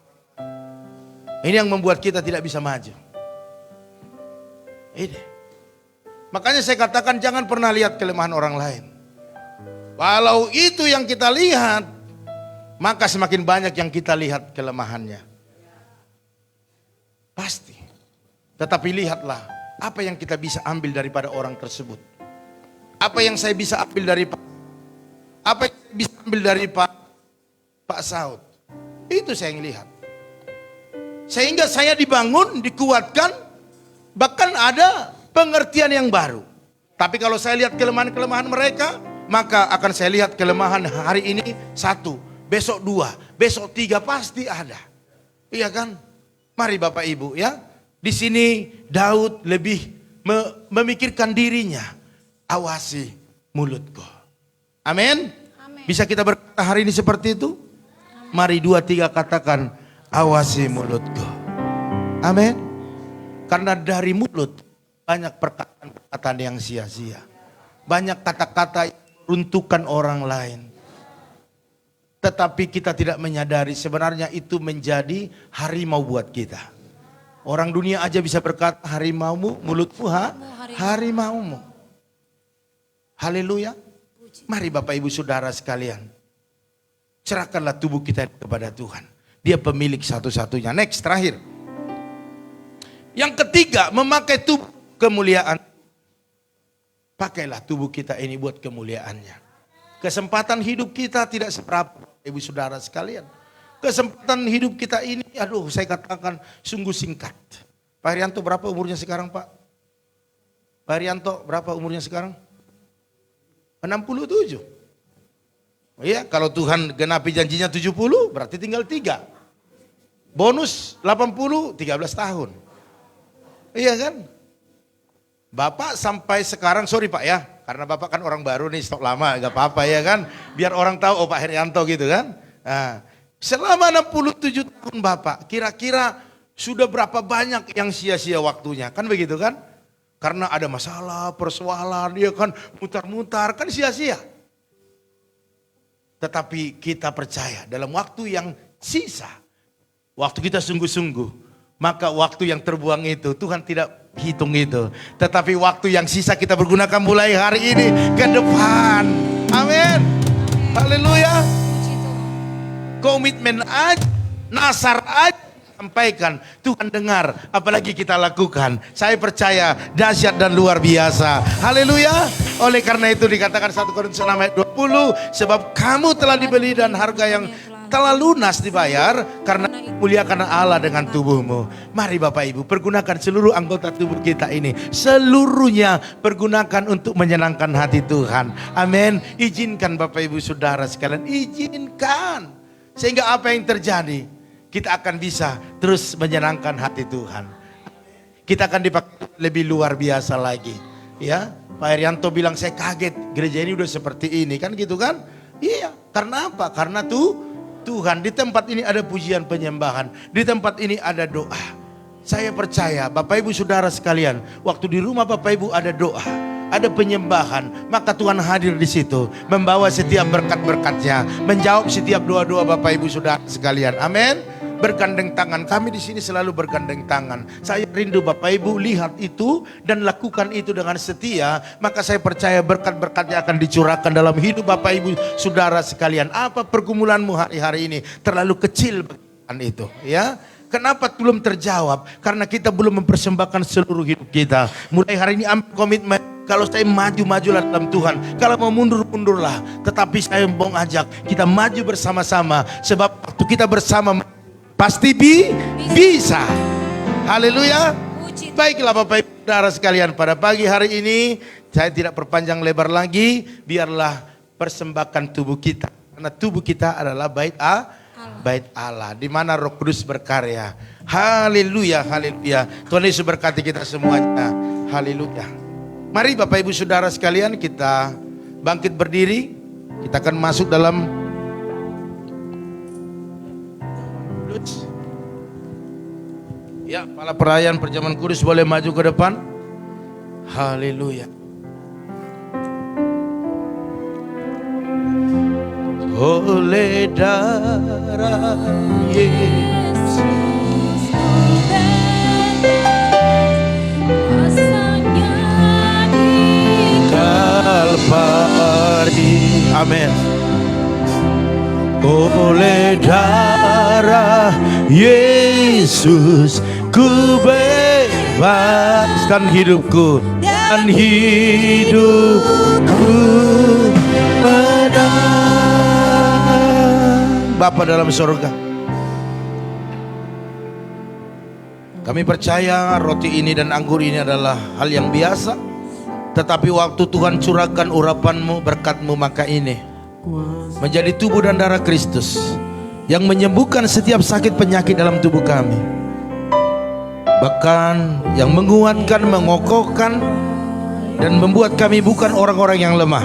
Speaker 4: Ini yang membuat kita tidak bisa maju. Ini. Makanya saya katakan jangan pernah lihat kelemahan orang lain. Walau itu yang kita lihat, maka semakin banyak yang kita lihat kelemahannya. Pasti. Tetapi lihatlah apa yang kita bisa ambil daripada orang tersebut. Apa yang saya bisa ambil dari apa yang saya bisa ambil dari Pak Saud. Itu saya yang lihat. Sehingga saya dibangun, dikuatkan, bahkan ada pengertian yang baru. Tapi kalau saya lihat kelemahan-kelemahan mereka, maka akan saya lihat kelemahan hari ini 1, besok 2, besok 3 pasti ada. Iya kan? Mari Bapak Ibu ya. Di sini Daud lebih memikirkan dirinya. Awasi mulutku. Amin. Bisa kita berkata hari ini seperti itu? Mari 2, 3 katakan, awasi mulutku. Amin. Karena dari mulut banyak perkataan-perkataan yang sia-sia. Banyak kata-kata yang meruntuhkan orang lain. Tetapi kita tidak menyadari sebenarnya itu menjadi harimau buat kita. Orang dunia aja bisa berkata harimaumu, mulutmu harimaumu. Haleluya. Mari Bapak Ibu Saudara sekalian. Serahkanlah tubuh kita kepada Tuhan. Dia pemilik satu-satunya. Next, terakhir. Yang ketiga, memakai tubuh kemuliaan. Pakailah tubuh kita ini buat kemuliaannya. Kesempatan hidup kita tidak seberapa, Ibu Saudara sekalian. Kesempatan hidup kita ini, aduh saya katakan sungguh singkat. Pak Herianto berapa umurnya sekarang Pak? Pak Herianto berapa umurnya sekarang? 67. Iya, kalau Tuhan genapi janjinya 70, berarti tinggal 3. Bonus 80, 13 tahun. Iya kan? Bapak sampai sekarang, sorry Pak ya, karena Bapak kan orang baru nih, stok lama, gak apa-apa ya kan. Biar orang tahu, oh Pak Herianto gitu kan. Nah, selama 67 tahun Bapak, kira-kira sudah berapa banyak yang sia-sia waktunya, kan begitu kan? Karena ada masalah, persoalan, dia kan mutar-mutar, kan sia-sia. Tetapi kita percaya dalam waktu yang sisa, waktu kita sungguh-sungguh, maka waktu yang terbuang itu Tuhan tidak hitung itu. Tetapi waktu yang sisa kita bergunakan mulai hari ini ke depan. Amin. Haleluya. Komitmen aja, nasar aja. Sampaikan, Tuhan dengar, apalagi kita lakukan. Saya percaya dahsyat dan luar biasa. Haleluya. Oleh karena itu dikatakan 1 Korintus 6 ayat 20, sebab kamu telah dibeli dan harga yang telah lunas dibayar karena muliakan Allah dengan tubuhmu. Mari Bapak Ibu, pergunakan seluruh anggota tubuh kita ini, seluruhnya pergunakan untuk menyenangkan hati Tuhan. Amin. Izinkan Bapak Ibu Saudara sekalian, izinkan. Sehingga apa yang terjadi? Kita akan bisa terus menyenangkan hati Tuhan. Kita akan dipakai lebih luar biasa lagi. Ya, Pak Herianto bilang saya kaget gereja ini udah seperti ini kan gitu kan? Iya, karena apa? Karena Tuhan di tempat ini ada pujian penyembahan. Di tempat ini ada doa. Saya percaya Bapak Ibu Saudara sekalian, waktu di rumah Bapak Ibu ada doa, ada penyembahan, maka Tuhan hadir di situ, membawa setiap berkat-berkatnya, menjawab setiap doa-doa Bapak Ibu Saudara sekalian. Amin. Bergandeng tangan, kami di sini selalu bergandeng tangan. Saya rindu Bapak Ibu lihat itu dan lakukan itu dengan setia, maka saya percaya berkat-berkatnya akan dicurahkan dalam hidup Bapak Ibu Saudara sekalian. Apa pergumulanmu hari-hari ini? Terlalu kecil itu, ya. Kenapa belum terjawab? Karena kita belum mempersembahkan seluruh hidup kita. Mulai hari ini ambil komitmen. Kalau saya maju-majulah dalam Tuhan. Kalau mau mundur-mundurlah. Tetapi saya mau ajak kita maju bersama-sama. Sebab waktu kita bersama pasti bisa. Haleluya. Baiklah Bapak Ibu Saudara sekalian, pada pagi hari ini saya tidak perpanjang lebar lagi. Biarlah persembahkan tubuh kita. Karena tubuh kita adalah bait Allah, di mana Roh Kudus berkarya. Haleluya, haleluya. Tuhan Yesus berkati kita semuanya. Haleluya. Mari Bapak Ibu Saudara sekalian, kita bangkit berdiri. Kita akan masuk dalam Ya, kepala perayaan perjamuan kudus boleh maju ke depan. Haleluya. Oleh darah Yesus Kalvari. Amin. Oleh darah Yesus ku bebaskan hidupku dan hidupku menang. Bapa dalam surga, kami percaya roti ini dan anggur ini adalah hal yang biasa, tetapi waktu Tuhan curahkan urapan-Mu, berkat-Mu, maka ini menjadi tubuh dan darah Kristus yang menyembuhkan setiap sakit penyakit dalam tubuh kami, bahkan yang menguatkan, mengokohkan, dan membuat kami bukan orang-orang yang lemah,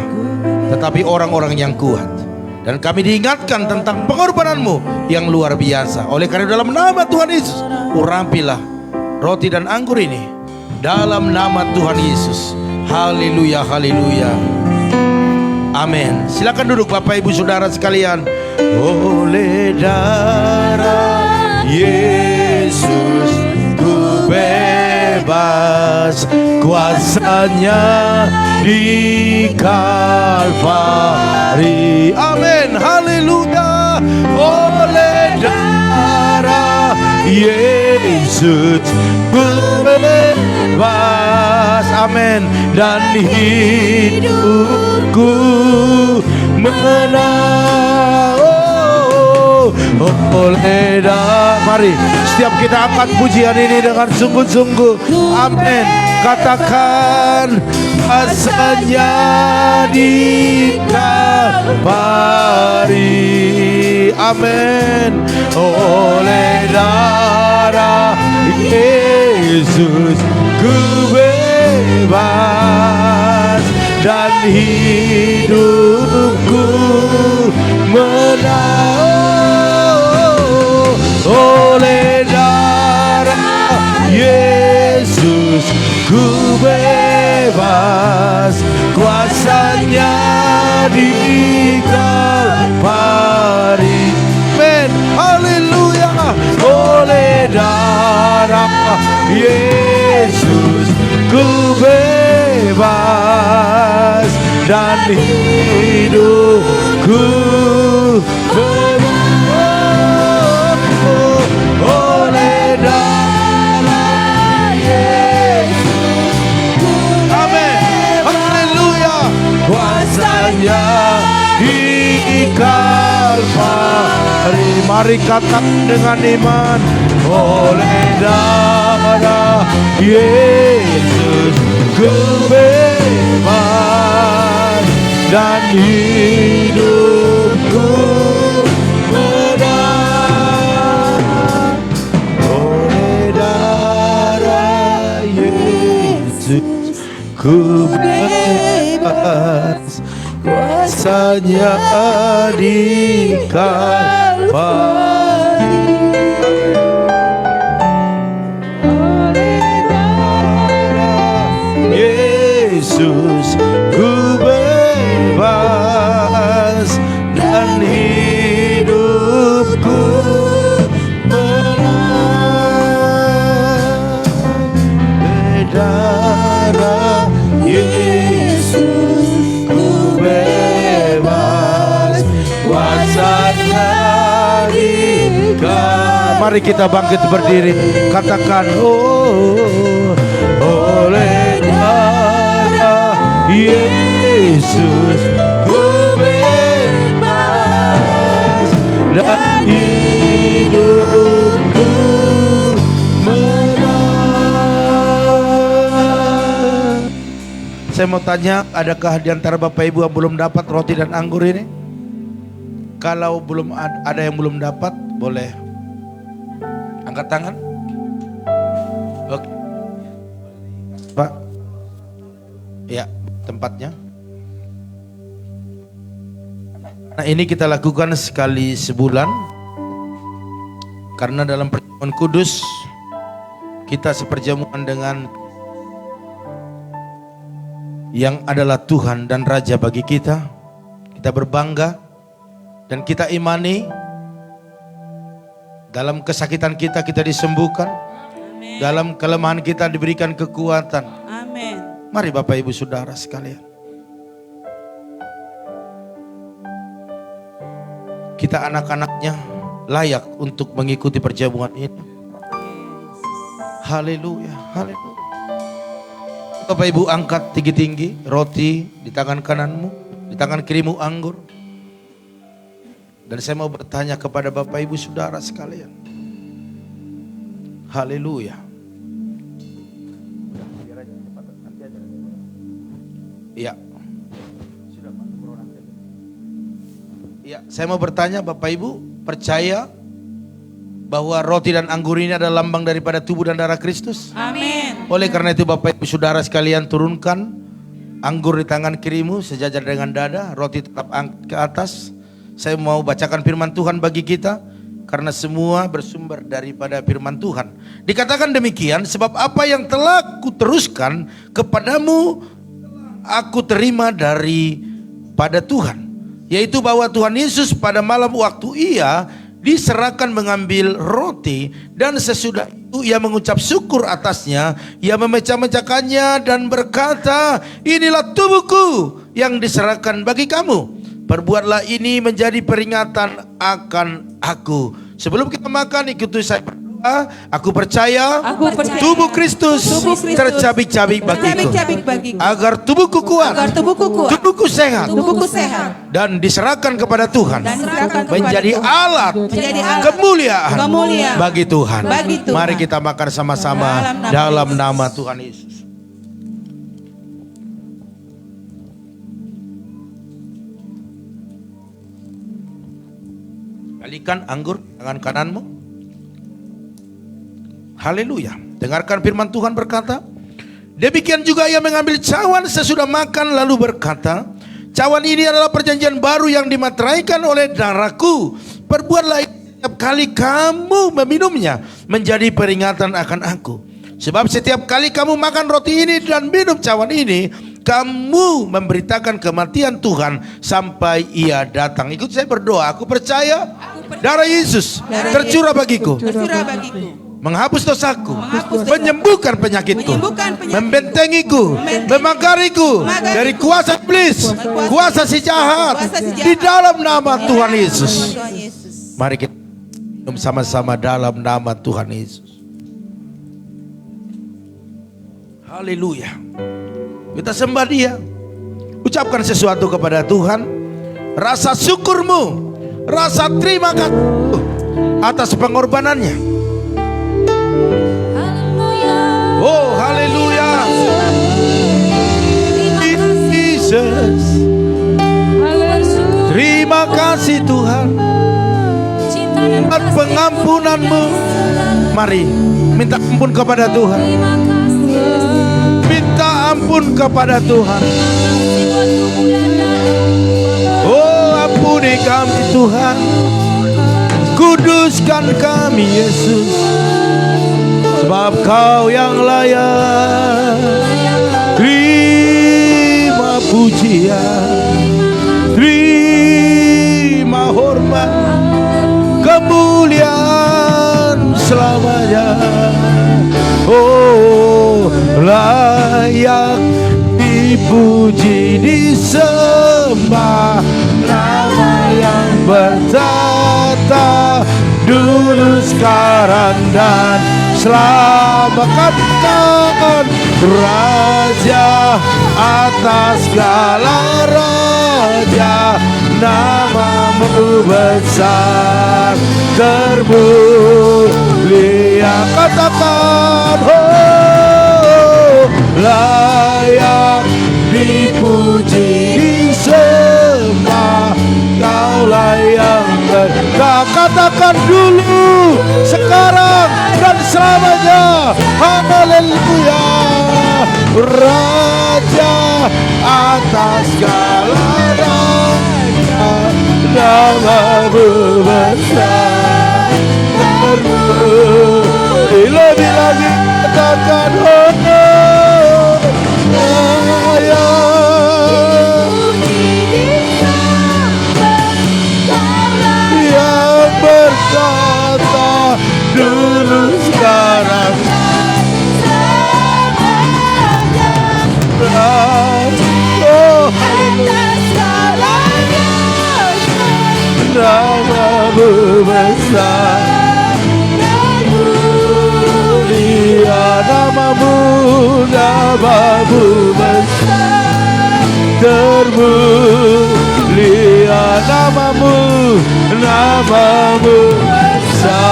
Speaker 4: tetapi orang-orang yang kuat. Dan kami diingatkan tentang pengorbanan-Mu yang luar biasa. Oleh karena dalam nama Tuhan Yesus, urapilah roti dan anggur ini dalam nama Tuhan Yesus. Haleluya, haleluya. Amin. Silakan duduk Bapak Ibu Saudara sekalian. Oleh darah Yesus ku bebas, kuasanya di Kalvari. Amin. Haleluya. Oleh darah Yesus ku bebas. Amin. Dan hidupku menang. Oleh darah. Mari setiap kita angkat pujian ini dengan sungguh-sungguh. Amin. Katakan asalnya di Kalvari. Amin. Oleh darah Yesus ku bebas dan hidupku menang. Oleh darah Yesus ku bebas, kuasanya di Kalvari. Amin. Haleluya. Oleh darah Yesus ku bebas dan hidupku bebas. Oleh darah Yesus. Amin. Haleluya. Kuasanya di Kalvari. Mari katakan dengan iman. Oleh darah Yesus ku bebas dan hidupku menang. Oleh darah Yesus ku bebas, kuasanya di Kalvari. Yesus ku bebas dan hidupku menang. Darah Yesus ku bebas, kuasanya di Kalvari. Mari kita bangkit berdiri, katakan oleh darah Yesus ku bebas dan hidupku menang. Saya mau tanya, adakah di antara Bapak Ibu yang belum dapat roti dan anggur ini? Kalau belum ada yang belum dapat, boleh angkat tangan. Oke. Pak. Ya, tempatnya. Nah, ini kita lakukan sekali sebulan. Karena dalam perjamuan kudus kita seperjamuan dengan yang adalah Tuhan dan Raja bagi kita. Kita berbangga dan kita imani dalam kesakitan kita disembuhkan, dalam kelemahan kita diberikan kekuatan.
Speaker 1: Amin.
Speaker 4: Mari Bapak Ibu Saudara sekalian, kita anak-anaknya layak untuk mengikuti perjamuan ini. Haleluya, haleluya. Bapak Ibu angkat tinggi-tinggi roti di tangan kananmu, di tangan kirimu anggur. Dan saya mau bertanya kepada Bapak Ibu Saudara sekalian. Haleluya. Iya. Ya, saya mau bertanya, Bapak Ibu percaya bahwa roti dan anggur ini adalah lambang daripada tubuh dan darah Kristus?
Speaker 1: Amin.
Speaker 4: Oleh karena itu Bapak Ibu Saudara sekalian, turunkan anggur di tangan kirimu sejajar dengan dada, roti tetap angkat ke atas. Saya mau bacakan firman Tuhan bagi kita, karena semua bersumber daripada firman Tuhan. Dikatakan demikian, sebab apa yang telah kuteruskan kepadamu aku terima daripada Tuhan, yaitu bahwa Tuhan Yesus pada malam waktu ia diserahkan mengambil roti, dan sesudah itu ia mengucap syukur atasnya, ia memecah-mecahkannya dan berkata, inilah tubuhku yang diserahkan bagi kamu, perbuatlah ini menjadi peringatan akan aku. Sebelum kita makan, ikuti saya berdoa. Aku percaya, tubuh Kristus tercabik-cabik bagiku, agar tubuhku kuat, tubuhku sehat, dan diserahkan kepada Tuhan, menjadi alat kemuliaan bagi Tuhan. Mari kita makan sama-sama dalam nama Tuhan Yesus. Balikan anggur tangan kananmu. Haleluya. Dengarkan firman Tuhan berkata, demikian juga ia mengambil cawan sesudah makan lalu berkata, cawan ini adalah perjanjian baru yang dimateraikan oleh darahku. Perbuatlah setiap kali kamu meminumnya menjadi peringatan akan aku. Sebab setiap kali kamu makan roti ini dan minum cawan ini, kamu memberitakan kematian Tuhan sampai ia datang. Ikut saya berdoa. Aku percaya darah Yesus tercurah bagiku, menghapus dosaku, menyembuhkan penyakitku, membentengiku, memagariku dari kuasa iblis, kuasa si jahat, di dalam nama Tuhan Yesus. Mari kita minum sama-sama dalam nama Tuhan Yesus. Haleluya. Kita sembah Dia. Ucapkan sesuatu kepada Tuhan. Rasa syukurmu, rasa terima kasih atas pengorbanannya. Oh, haleluya. Jesus. Terima kasih Tuhan atas pengampunanmu. Mari minta ampun kepada Tuhan. Minta ampun kepada Tuhan. Oh, ampuni kami Tuhan. Kuduskan kami Yesus, sebab Kau yang layak. Terima pujian, terima hormat, kemuliaan selamanya. Oh, layak dipuji, disembah, nama yang bertata dulu, sekarang dan selama. Katakan Raja atas segala raja, namamu besar termulia. Katakan oh, layak dipuji, disembah, Kaulah yang katakan dulu, sekarang dan selamanya. Haleluya. Raja atas segala raja, namamu besar termulia. Lebih lagi Tuhan, yang berkata dulu sekarang oh namamu besar, dia namamu besar, termulia namamu besar,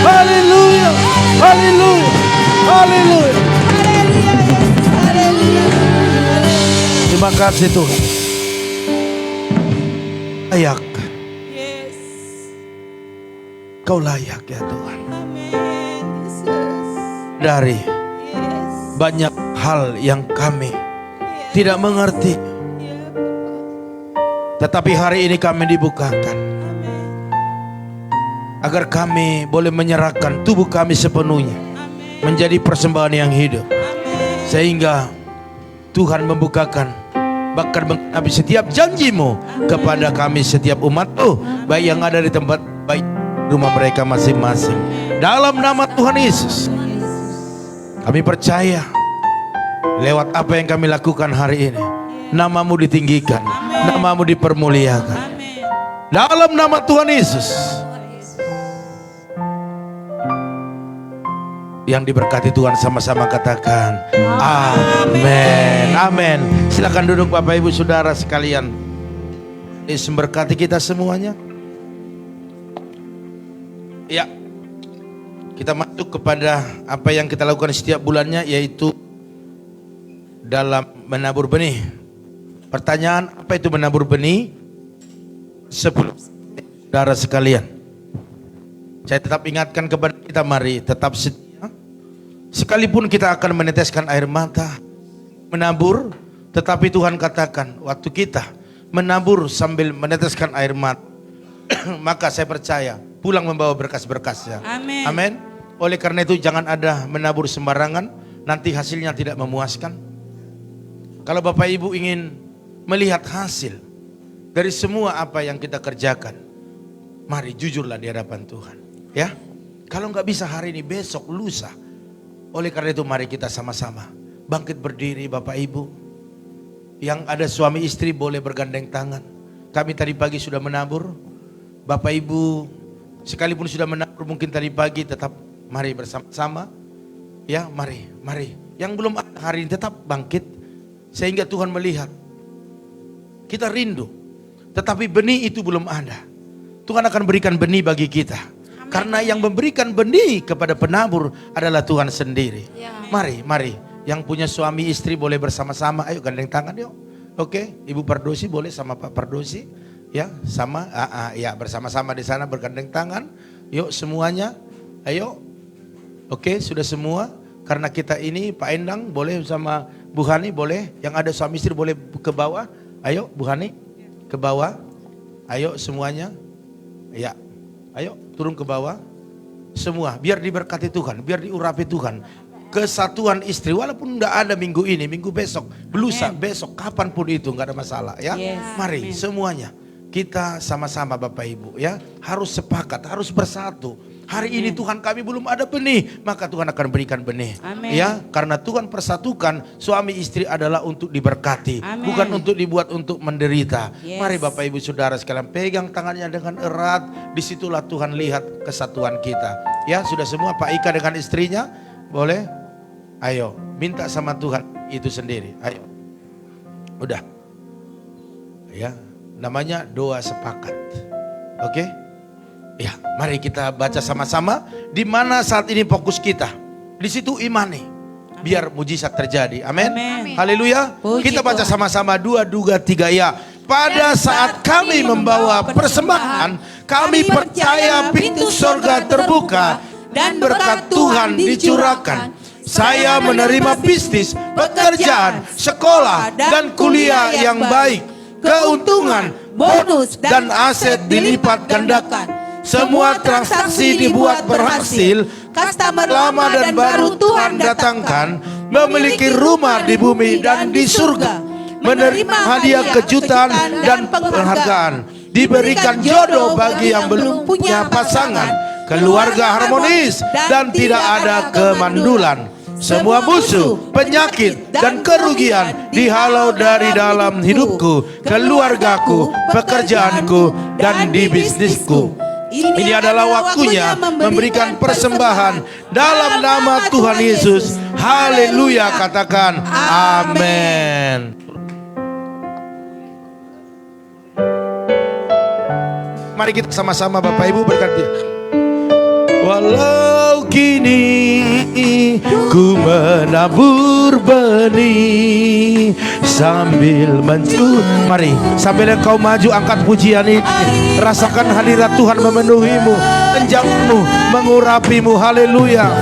Speaker 4: Haleluya, haleluya, haleluya. Terima kasih Tuhan. Layak.
Speaker 1: Yes.
Speaker 4: Kau layak ya Tuhan.
Speaker 1: Amin. Yesus.
Speaker 4: Dari
Speaker 1: Yes.
Speaker 4: banyak hal yang kami
Speaker 1: Yes.
Speaker 4: tidak mengerti,
Speaker 1: Ya, Bapak.
Speaker 4: tetapi hari ini kami dibukakan
Speaker 1: Amin.
Speaker 4: agar kami boleh menyerahkan tubuh kami sepenuhnya
Speaker 1: Amin.
Speaker 4: menjadi persembahan yang hidup,
Speaker 1: Amin.
Speaker 4: sehingga Tuhan membukakan bahkan menggenapi setiap janjimu kepada kami setiap umat-Mu, baik yang ada di tempat baik rumah mereka masing-masing. Dalam nama Tuhan Yesus, kami percaya lewat apa yang kami lakukan hari ini, namamu ditinggikan, namamu dipermuliakan.
Speaker 1: Amin.
Speaker 4: Dalam nama Tuhan Yesus. Yang diberkati Tuhan sama-sama katakan amin. Amin. Silakan duduk Bapak Ibu Saudara sekalian. Yesus memberkati kita semuanya. Ya. Kita masuk kepada apa yang kita lakukan setiap bulannya, yaitu dalam menabur benih. Pertanyaan, apa itu menabur benih? 10 saudara sekalian, saya tetap ingatkan kepada kita, mari tetap setia. Sekalipun kita akan meneteskan air mata, menabur, tetapi Tuhan katakan waktu kita menabur sambil meneteskan air mata, maka saya percaya pulang membawa berkas-berkasnya.
Speaker 1: Amin.
Speaker 4: Amin. Oleh karena itu jangan ada menabur sembarangan, nanti hasilnya tidak memuaskan. Kalau Bapak Ibu ingin melihat hasil dari semua apa yang kita kerjakan, mari jujurlah di hadapan Tuhan. Ya, kalau nggak bisa hari ini, besok, lusa. Oleh karena itu mari kita sama-sama bangkit berdiri Bapak Ibu. Yang ada suami istri boleh bergandeng tangan. Kami tadi pagi sudah menabur. Bapak Ibu sekalipun sudah menabur mungkin tadi pagi, tetap mari bersama-sama. Ya, mari. Yang belum ada hari ini tetap bangkit. Sehingga Tuhan melihat kita rindu, tetapi benih itu belum ada. Tuhan akan berikan benih bagi kita. Karena yang memberikan benih kepada penabur adalah Tuhan sendiri. Mari. Yang punya suami istri boleh bersama-sama. Ayo gandeng tangan yuk. Oke, Ibu Pardosi boleh sama Pak Pardosi. Ya, sama. Ya, bersama-sama di sana bergandeng tangan. Yuk semuanya. Ayo. Oke, sudah semua. Karena kita ini Pak Endang boleh sama Bu Hani boleh. Yang ada suami istri boleh ke bawah. Ayo Bu Hani ke bawah. Ayo semuanya. Ya. Ayo turun ke bawah. Semua biar diberkati Tuhan, biar diurapi Tuhan. Kesatuan istri walaupun enggak ada minggu ini, minggu besok, lusa, besok, kapanpun itu enggak ada masalah ya. Mari semuanya kita sama-sama Bapak Ibu ya, harus sepakat, harus bersatu. Hari ini Tuhan kami belum ada benih, maka Tuhan akan berikan benih. Ya, karena Tuhan persatukan suami istri adalah untuk diberkati, bukan untuk dibuat untuk menderita. Mari Bapak Ibu Saudara sekalian pegang tangannya dengan erat, disitulah Tuhan lihat kesatuan kita. Ya, sudah semua Pak Ika dengan istrinya, boleh? Ayo, minta sama Tuhan itu sendiri. Ayo. Udah. Ya, namanya doa sepakat. Oke? Ya, mari kita baca sama-sama. Di mana saat ini fokus kita, di situ imani, biar mujizat terjadi. Amin. Haleluya. Kita baca sama-sama 2, 2, 3 ya. Pada saat kami membawa persembahan, kami percaya pintu sorga terbuka dan berkat Tuhan dicurahkan, Saya menerima bisnis, pekerjaan, sekolah, dan kuliah yang baik. Keuntungan, bonus, dan aset dilipat gandakan. Semua transaksi dibuat berhasil. Customer lama dan baru Tuhan datangkan. Memiliki rumah di bumi dan di surga. Menerima hadiah kejutan dan penghargaan. Diberikan jodoh bagi yang belum punya pasangan. Keluarga harmonis dan tidak ada kemandulan. Semua musuh, penyakit, dan kerugian dihalau dari dalam hidupku, keluargaku, pekerjaanku, dan di bisnisku. Ini adalah waktunya memberikan persembahan dalam nama Tuhan Yesus. Haleluya, katakan amin. Mari kita sama-sama Bapak Ibu berkati. Walau kini ku menabur benih sambil mari sambil engkau maju angkat pujian ini, rasakan hadirat Tuhan memenuhimu, menjammu, mengurapimu. Haleluya.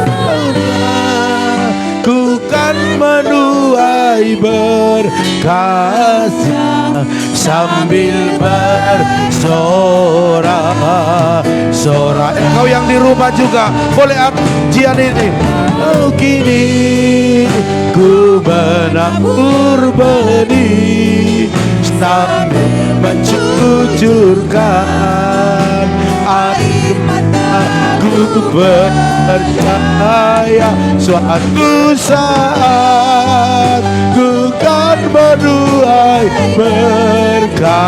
Speaker 4: Ku kan menuai berkat sambil bersorak-sorak. Engkau yang di rumah juga boleh pujian ini. Oh, kini ku menabur benih sambil mencucurkan air mataku, percaya suatu saat ku kan menuai berkaca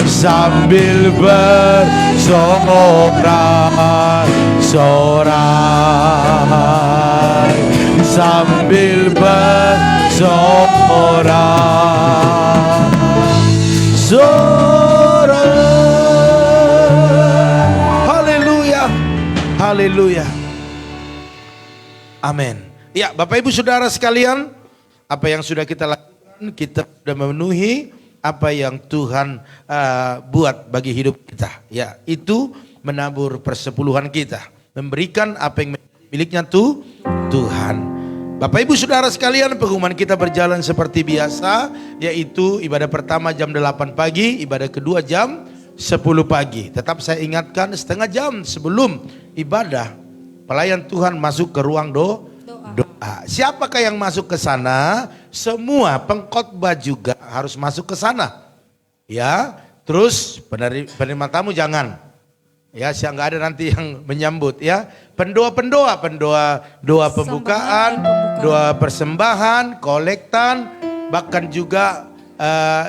Speaker 4: sambil bersorak-sorak, sambil bersorak-sorak. Haleluya, haleluya, amin. Ya, Bapak Ibu Saudara sekalian, apa yang sudah kita lakukan, kita sudah memenuhi apa yang Tuhan buat bagi hidup kita. Ya, itu menabur persepuluhan kita, memberikan apa yang miliknya Tuhan. Bapak Ibu Saudara sekalian, pengumuman kita berjalan seperti biasa, yaitu ibadah pertama jam 8 pagi, ibadah kedua jam 10 pagi. Tetap saya ingatkan, setengah jam sebelum ibadah, pelayan Tuhan masuk ke ruang doa. Siapakah yang masuk ke sana? Semua pengkhotbah juga harus masuk ke sana. Ya, terus penerima tamu jangan. Ya, siang nggak ada nanti yang menyambut ya. Doa pembukaan, doa persembahan, kolektan, bahkan juga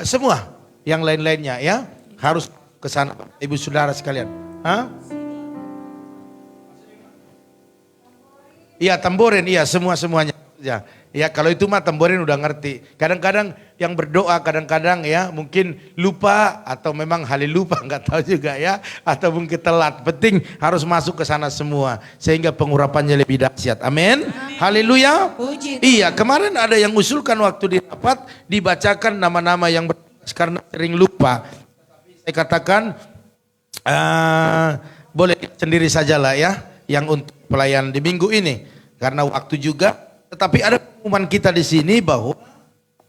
Speaker 4: semua yang lain-lainnya ya harus ke sana, Ibu Saudara sekalian. Iya, tamborin, iya semuanya. Ya kalau itu mah tamborin udah ngerti. Kadang-kadang yang berdoa kadang-kadang ya mungkin lupa atau memang lupa nggak tahu juga ya, atau mungkin telat. Penting harus masuk ke sana semua sehingga pengurapannya lebih dahsyat. Amin. Haleluya. Iya, kemarin ada yang usulkan waktu di rapat dibacakan nama-nama yang karena sering lupa. Saya katakan boleh sendiri sajalah ya, yang untuk pelayan di minggu ini karena waktu juga. Tetapi ada pengumuman kita di sini bahwa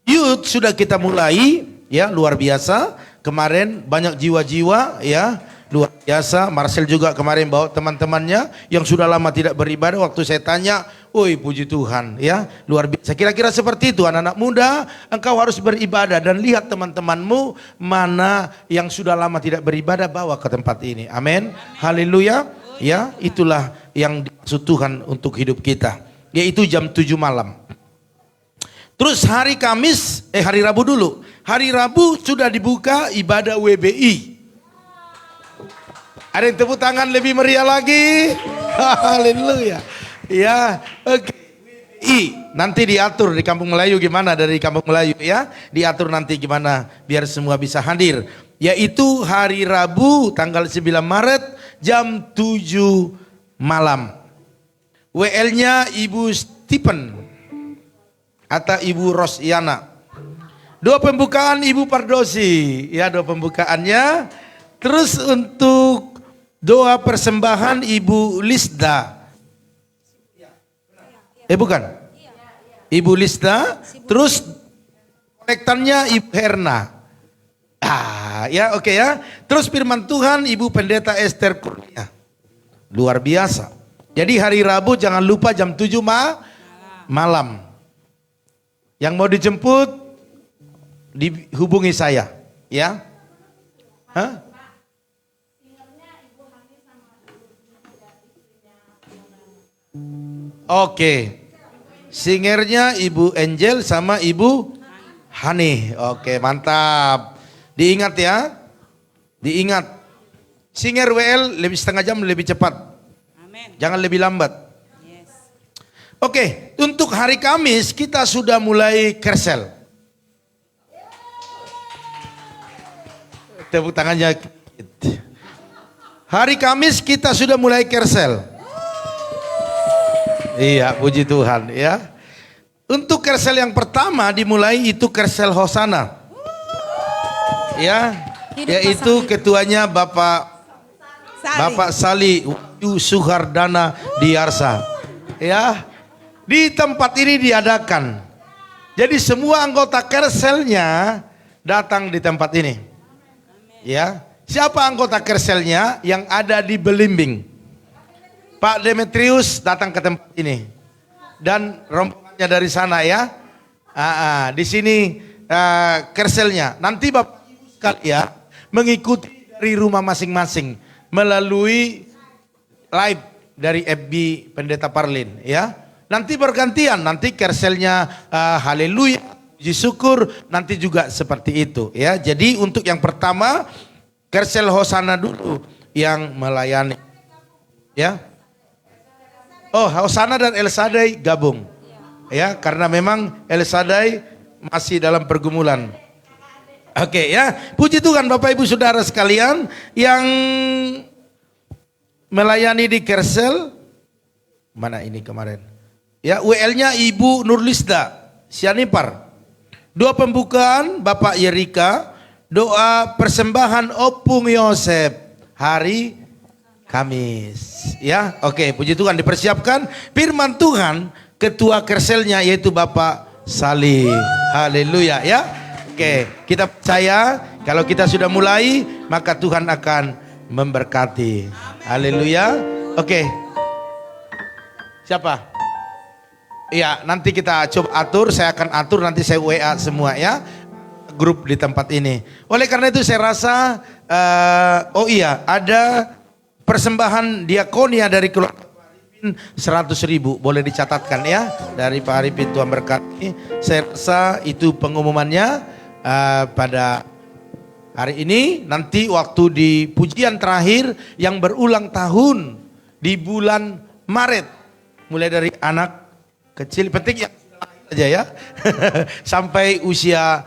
Speaker 4: youth sudah kita mulai ya, luar biasa. Kemarin banyak jiwa-jiwa ya, luar biasa. Marcel juga kemarin bawa teman-temannya yang sudah lama tidak beribadah. Waktu saya tanya, woi puji Tuhan ya, luar biasa. Kira-kira seperti itu, anak-anak muda, engkau harus beribadah dan lihat teman-temanmu mana yang sudah lama tidak beribadah, bawa ke tempat ini. Amin. Haleluya. Ya, itulah yang dimaksud Tuhan untuk hidup kita, yaitu jam 7 malam. Terus hari Rabu dulu. Hari Rabu sudah dibuka ibadah WBI. Ada yang tepuk tangan lebih meriah lagi. Haleluya. Ya, oke. WBI nanti diatur di Kampung Melayu gimana, dari Kampung Melayu ya. Diatur nanti gimana biar semua bisa hadir. Yaitu hari Rabu tanggal 9 Maret jam 7 malam. WL-nya Ibu Stephen atau Ibu Rosyana. Doa pembukaan Ibu Pardosi, ya doa pembukaannya. Terus untuk doa persembahan Ibu Lisda. Bukan. Ibu Lista, terus konektannya Ibu Herna. Ya oke ya. Terus firman Tuhan Ibu Pendeta Esther Kurnia. Luar biasa. Jadi hari Rabu jangan lupa jam 7 malam. Yang mau dijemput dihubungi saya, ya. Hah? Oke. Singernya Ibu Angel sama Ibu Hani. Oke, mantap. Diingat ya. Diingat. Singer WL lebih setengah jam lebih cepat. Jangan lebih lambat. Oke, untuk hari Kamis kita sudah mulai kersel. Tepuk tangannya. Hari Kamis kita sudah mulai kersel. Iya, puji Tuhan ya. Untuk kersel yang pertama dimulai itu kersel Hosana. Ya, yaitu ketuanya Bapak Sali Suhardana Diarsa. Ya, di tempat ini diadakan. Jadi semua anggota kerselnya datang di tempat ini. Ya, siapa anggota kerselnya yang ada di Belimbing? Pak Demetrius datang ke tempat ini dan rombongannya dari sana ya. Di sini kerselnya. Nanti Bapak Ibu sekalian mengikuti dari rumah masing-masing melalui live dari FB Pendeta Parlin ya. Nanti bergantian, nanti kerselnya haleluya, puji syukur, nanti juga seperti itu ya. Jadi untuk yang pertama kersel Hosana dulu yang melayani ya. Oh, Hosana dan El Shaddai gabung. Ya, karena memang El Shaddai masih dalam pergumulan. Oke ya, puji Tuhan Bapak Ibu Saudara sekalian yang melayani di Kersel. Mana ini kemarin? Ya, WL-nya Ibu Nurlisda Sianipar. Doa pembukaan Bapak Yerika, doa persembahan Opung Yosef hari Kamis. Ya, oke, puji Tuhan dipersiapkan firman Tuhan ketua kerselnya yaitu Bapak Salih. Haleluya ya. Oke, kita percaya kalau kita sudah mulai maka Tuhan akan memberkati. Haleluya. Oke. Siapa? Iya, nanti kita coba atur, saya akan atur nanti saya WA semua ya. Grup di tempat ini. Oleh karena itu saya rasa ada persembahan diakonia dari keluarga Pak Arifin 100.000 boleh dicatatkan ya dari Pak Arifin. Tuhan berkati. Saya rasa itu pengumumannya pada hari ini. Nanti waktu di pujian terakhir yang berulang tahun di bulan Maret, mulai dari anak kecil penting yang aja ya sampai usia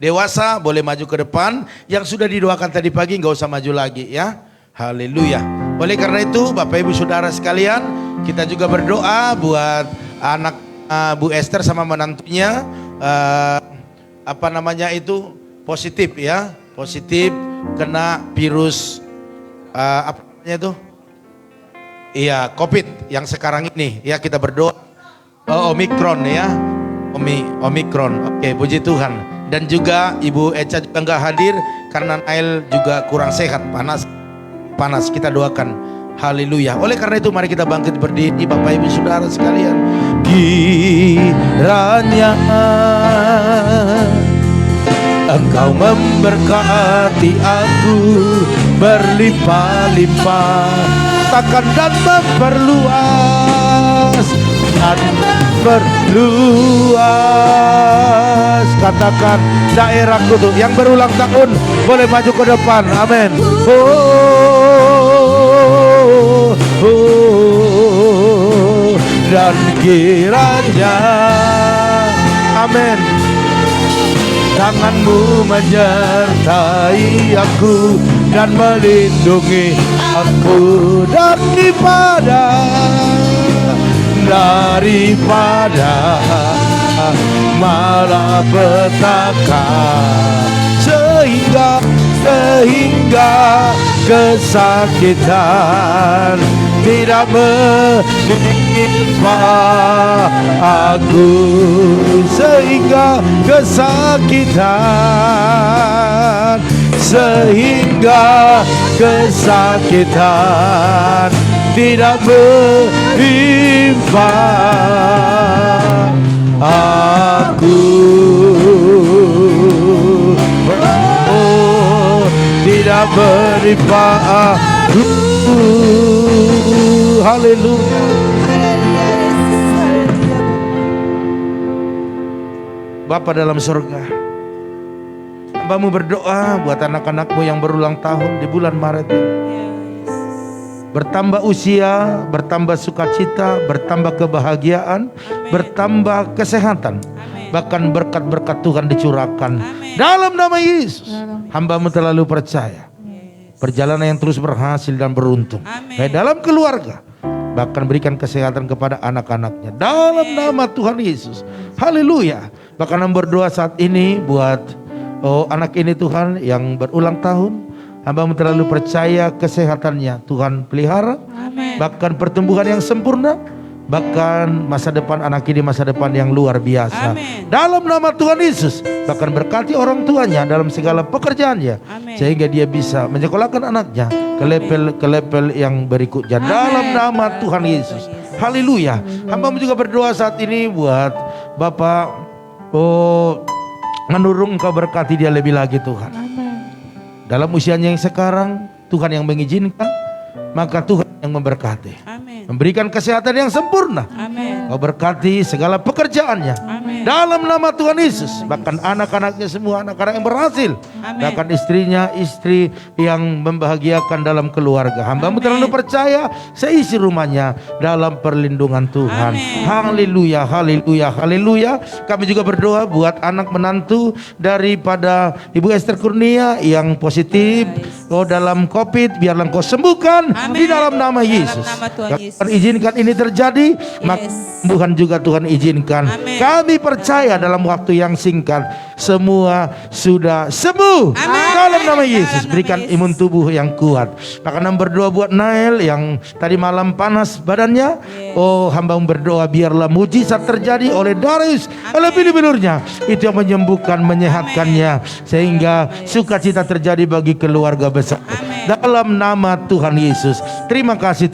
Speaker 4: dewasa boleh maju ke depan. Yang sudah didoakan tadi pagi nggak usah maju lagi ya. Haleluya. Oleh karena itu Bapak Ibu Saudara sekalian, kita juga berdoa buat anak Bu Esther sama menantunya positif ya, positif kena virus apa namanya itu? Iya, COVID yang sekarang ini ya, kita berdoa. Omikron ya. Omikron. Oke, puji Tuhan. Dan juga Ibu Eca juga enggak hadir karena Nail juga kurang sehat, panas kita doakan. Haleluya. Oleh karena itu mari kita bangkit berdiri Bapak Ibu Saudara sekalian. Kiranya Engkau memberkati aku berlimpah-limpah, takkan dan memperluas katakan daerahku tuh yang berulang tahun boleh maju ke depan. Amin. Dan kiranya amin tanganmu menyertai aku dan melindungi aku daripada malapetaka sehingga kesakitan tidak menimpa aku, sehingga kesakitan, tidak menimpa aku. Oh, tidak menimpa aku. Haleluya. Bapa dalam surga, Hambamu berdoa buat anak-anakmu yang berulang tahun di bulan Maret ini. Bertambah usia, bertambah sukacita, bertambah kebahagiaan, bertambah kesehatan. Bahkan berkat-berkat Tuhan dicurahkan dalam nama Yesus. Hambamu terlalu percaya perjalanan yang terus berhasil dan beruntung, baik dalam keluarga, bahkan berikan kesehatan kepada anak-anaknya dalam nama Tuhan Yesus. Haleluya. Bahkan Hamba berdoa saat ini buat anak ini Tuhan yang berulang tahun. Hambamu terlalu percaya kesehatannya Tuhan pelihara, bahkan pertumbuhan yang sempurna, bahkan masa depan anak ini masa depan yang luar biasa. Dalam nama Tuhan Yesus, bahkan berkati orang tuanya dalam segala pekerjaannya, sehingga dia bisa menyekolahkan anaknya ke level yang berikutnya. Dalam nama Tuhan Yesus. Haleluya. Hambamu juga berdoa saat ini buat Bapak menurung Engkau berkati dia lebih lagi Tuhan. Dalam usianya yang sekarang, Tuhan yang mengizinkan, maka Tuhan yang memberkati. Memberikan kesehatan yang sempurna. Kau berkati segala pekerjaannya. Dalam nama Tuhan Yesus. Bahkan anak-anaknya semua anak-anak yang berhasil. Bahkan istrinya, istri yang membahagiakan dalam keluarga. Hambamu terlalu percaya seisi rumahnya dalam perlindungan Tuhan. Haleluya, haleluya, haleluya. Kami juga berdoa buat anak menantu daripada Ibu Esther Kurnia yang positif dalam COVID. Biarlah Engkau sembuhkan di dalam nama Yesus. Tuhan izinkan ini terjadi, maka Tuhan juga Tuhan izinkan. Kami percaya dalam waktu yang singkat semua sudah sembuh. Dalam nama Yesus. Berikan imun tubuh yang kuat. Bahkan berdoa buat Nael yang tadi malam panas badannya. Hambamu berdoa biarlah mujizat terjadi oleh Darius oleh bilur-bilurnya. Itu yang menyembuhkan, menyehatkannya, sehingga sukacita terjadi bagi keluarga besar. Dalam nama Tuhan Yesus. Terima kasih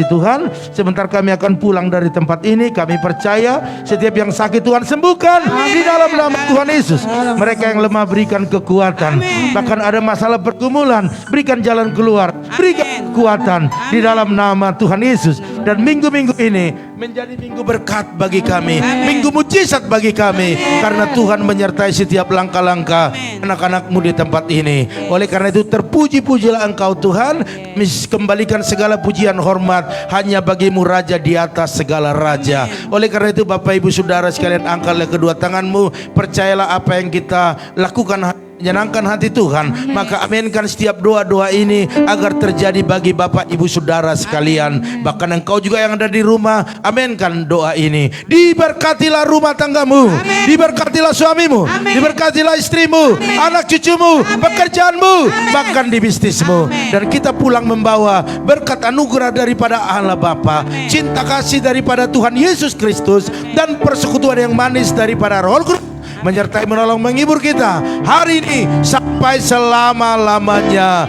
Speaker 4: Tuhan. Sebentar kami akan pulang dari tempat ini. Kami percaya setiap yang sakit Tuhan sembuhkan di dalam nama Tuhan Yesus. Mereka yang lemah berikan kekuatan. Bahkan ada masalah pergumulan, berikan jalan keluar, berikan kekuatan di dalam nama Tuhan Yesus. Dan minggu-minggu ini menjadi minggu berkat bagi kami, minggu mujizat bagi kami, karena Tuhan menyertai setiap langkah-langkah anak-anakmu di tempat ini. Oleh karena itu terpuji-pujilah Engkau Tuhan. Kembalikan segala pujian hormat hanya bagimu Raja di atas segala raja. Oleh karena itu Bapak Ibu Saudara sekalian, angkatlah kedua tanganmu. Percayalah apa yang kita lakukan menyenangkan hati Tuhan. Maka aminkan setiap doa-doa ini agar terjadi bagi Bapak Ibu Saudara sekalian. Bahkan engkau juga yang ada di rumah, aminkan doa ini. Diberkatilah rumah tanggamu, diberkatilah suamimu, diberkatilah istrimu, anak cucumu, pekerjaanmu, bahkan di bisnismu. Dan kita pulang membawa berkat anugerah daripada Allah Bapa, cinta kasih daripada Tuhan Yesus Kristus, dan persekutuan yang manis daripada Roh Kudus menyertai, menolong, menghibur kita hari ini sampai selama-lamanya.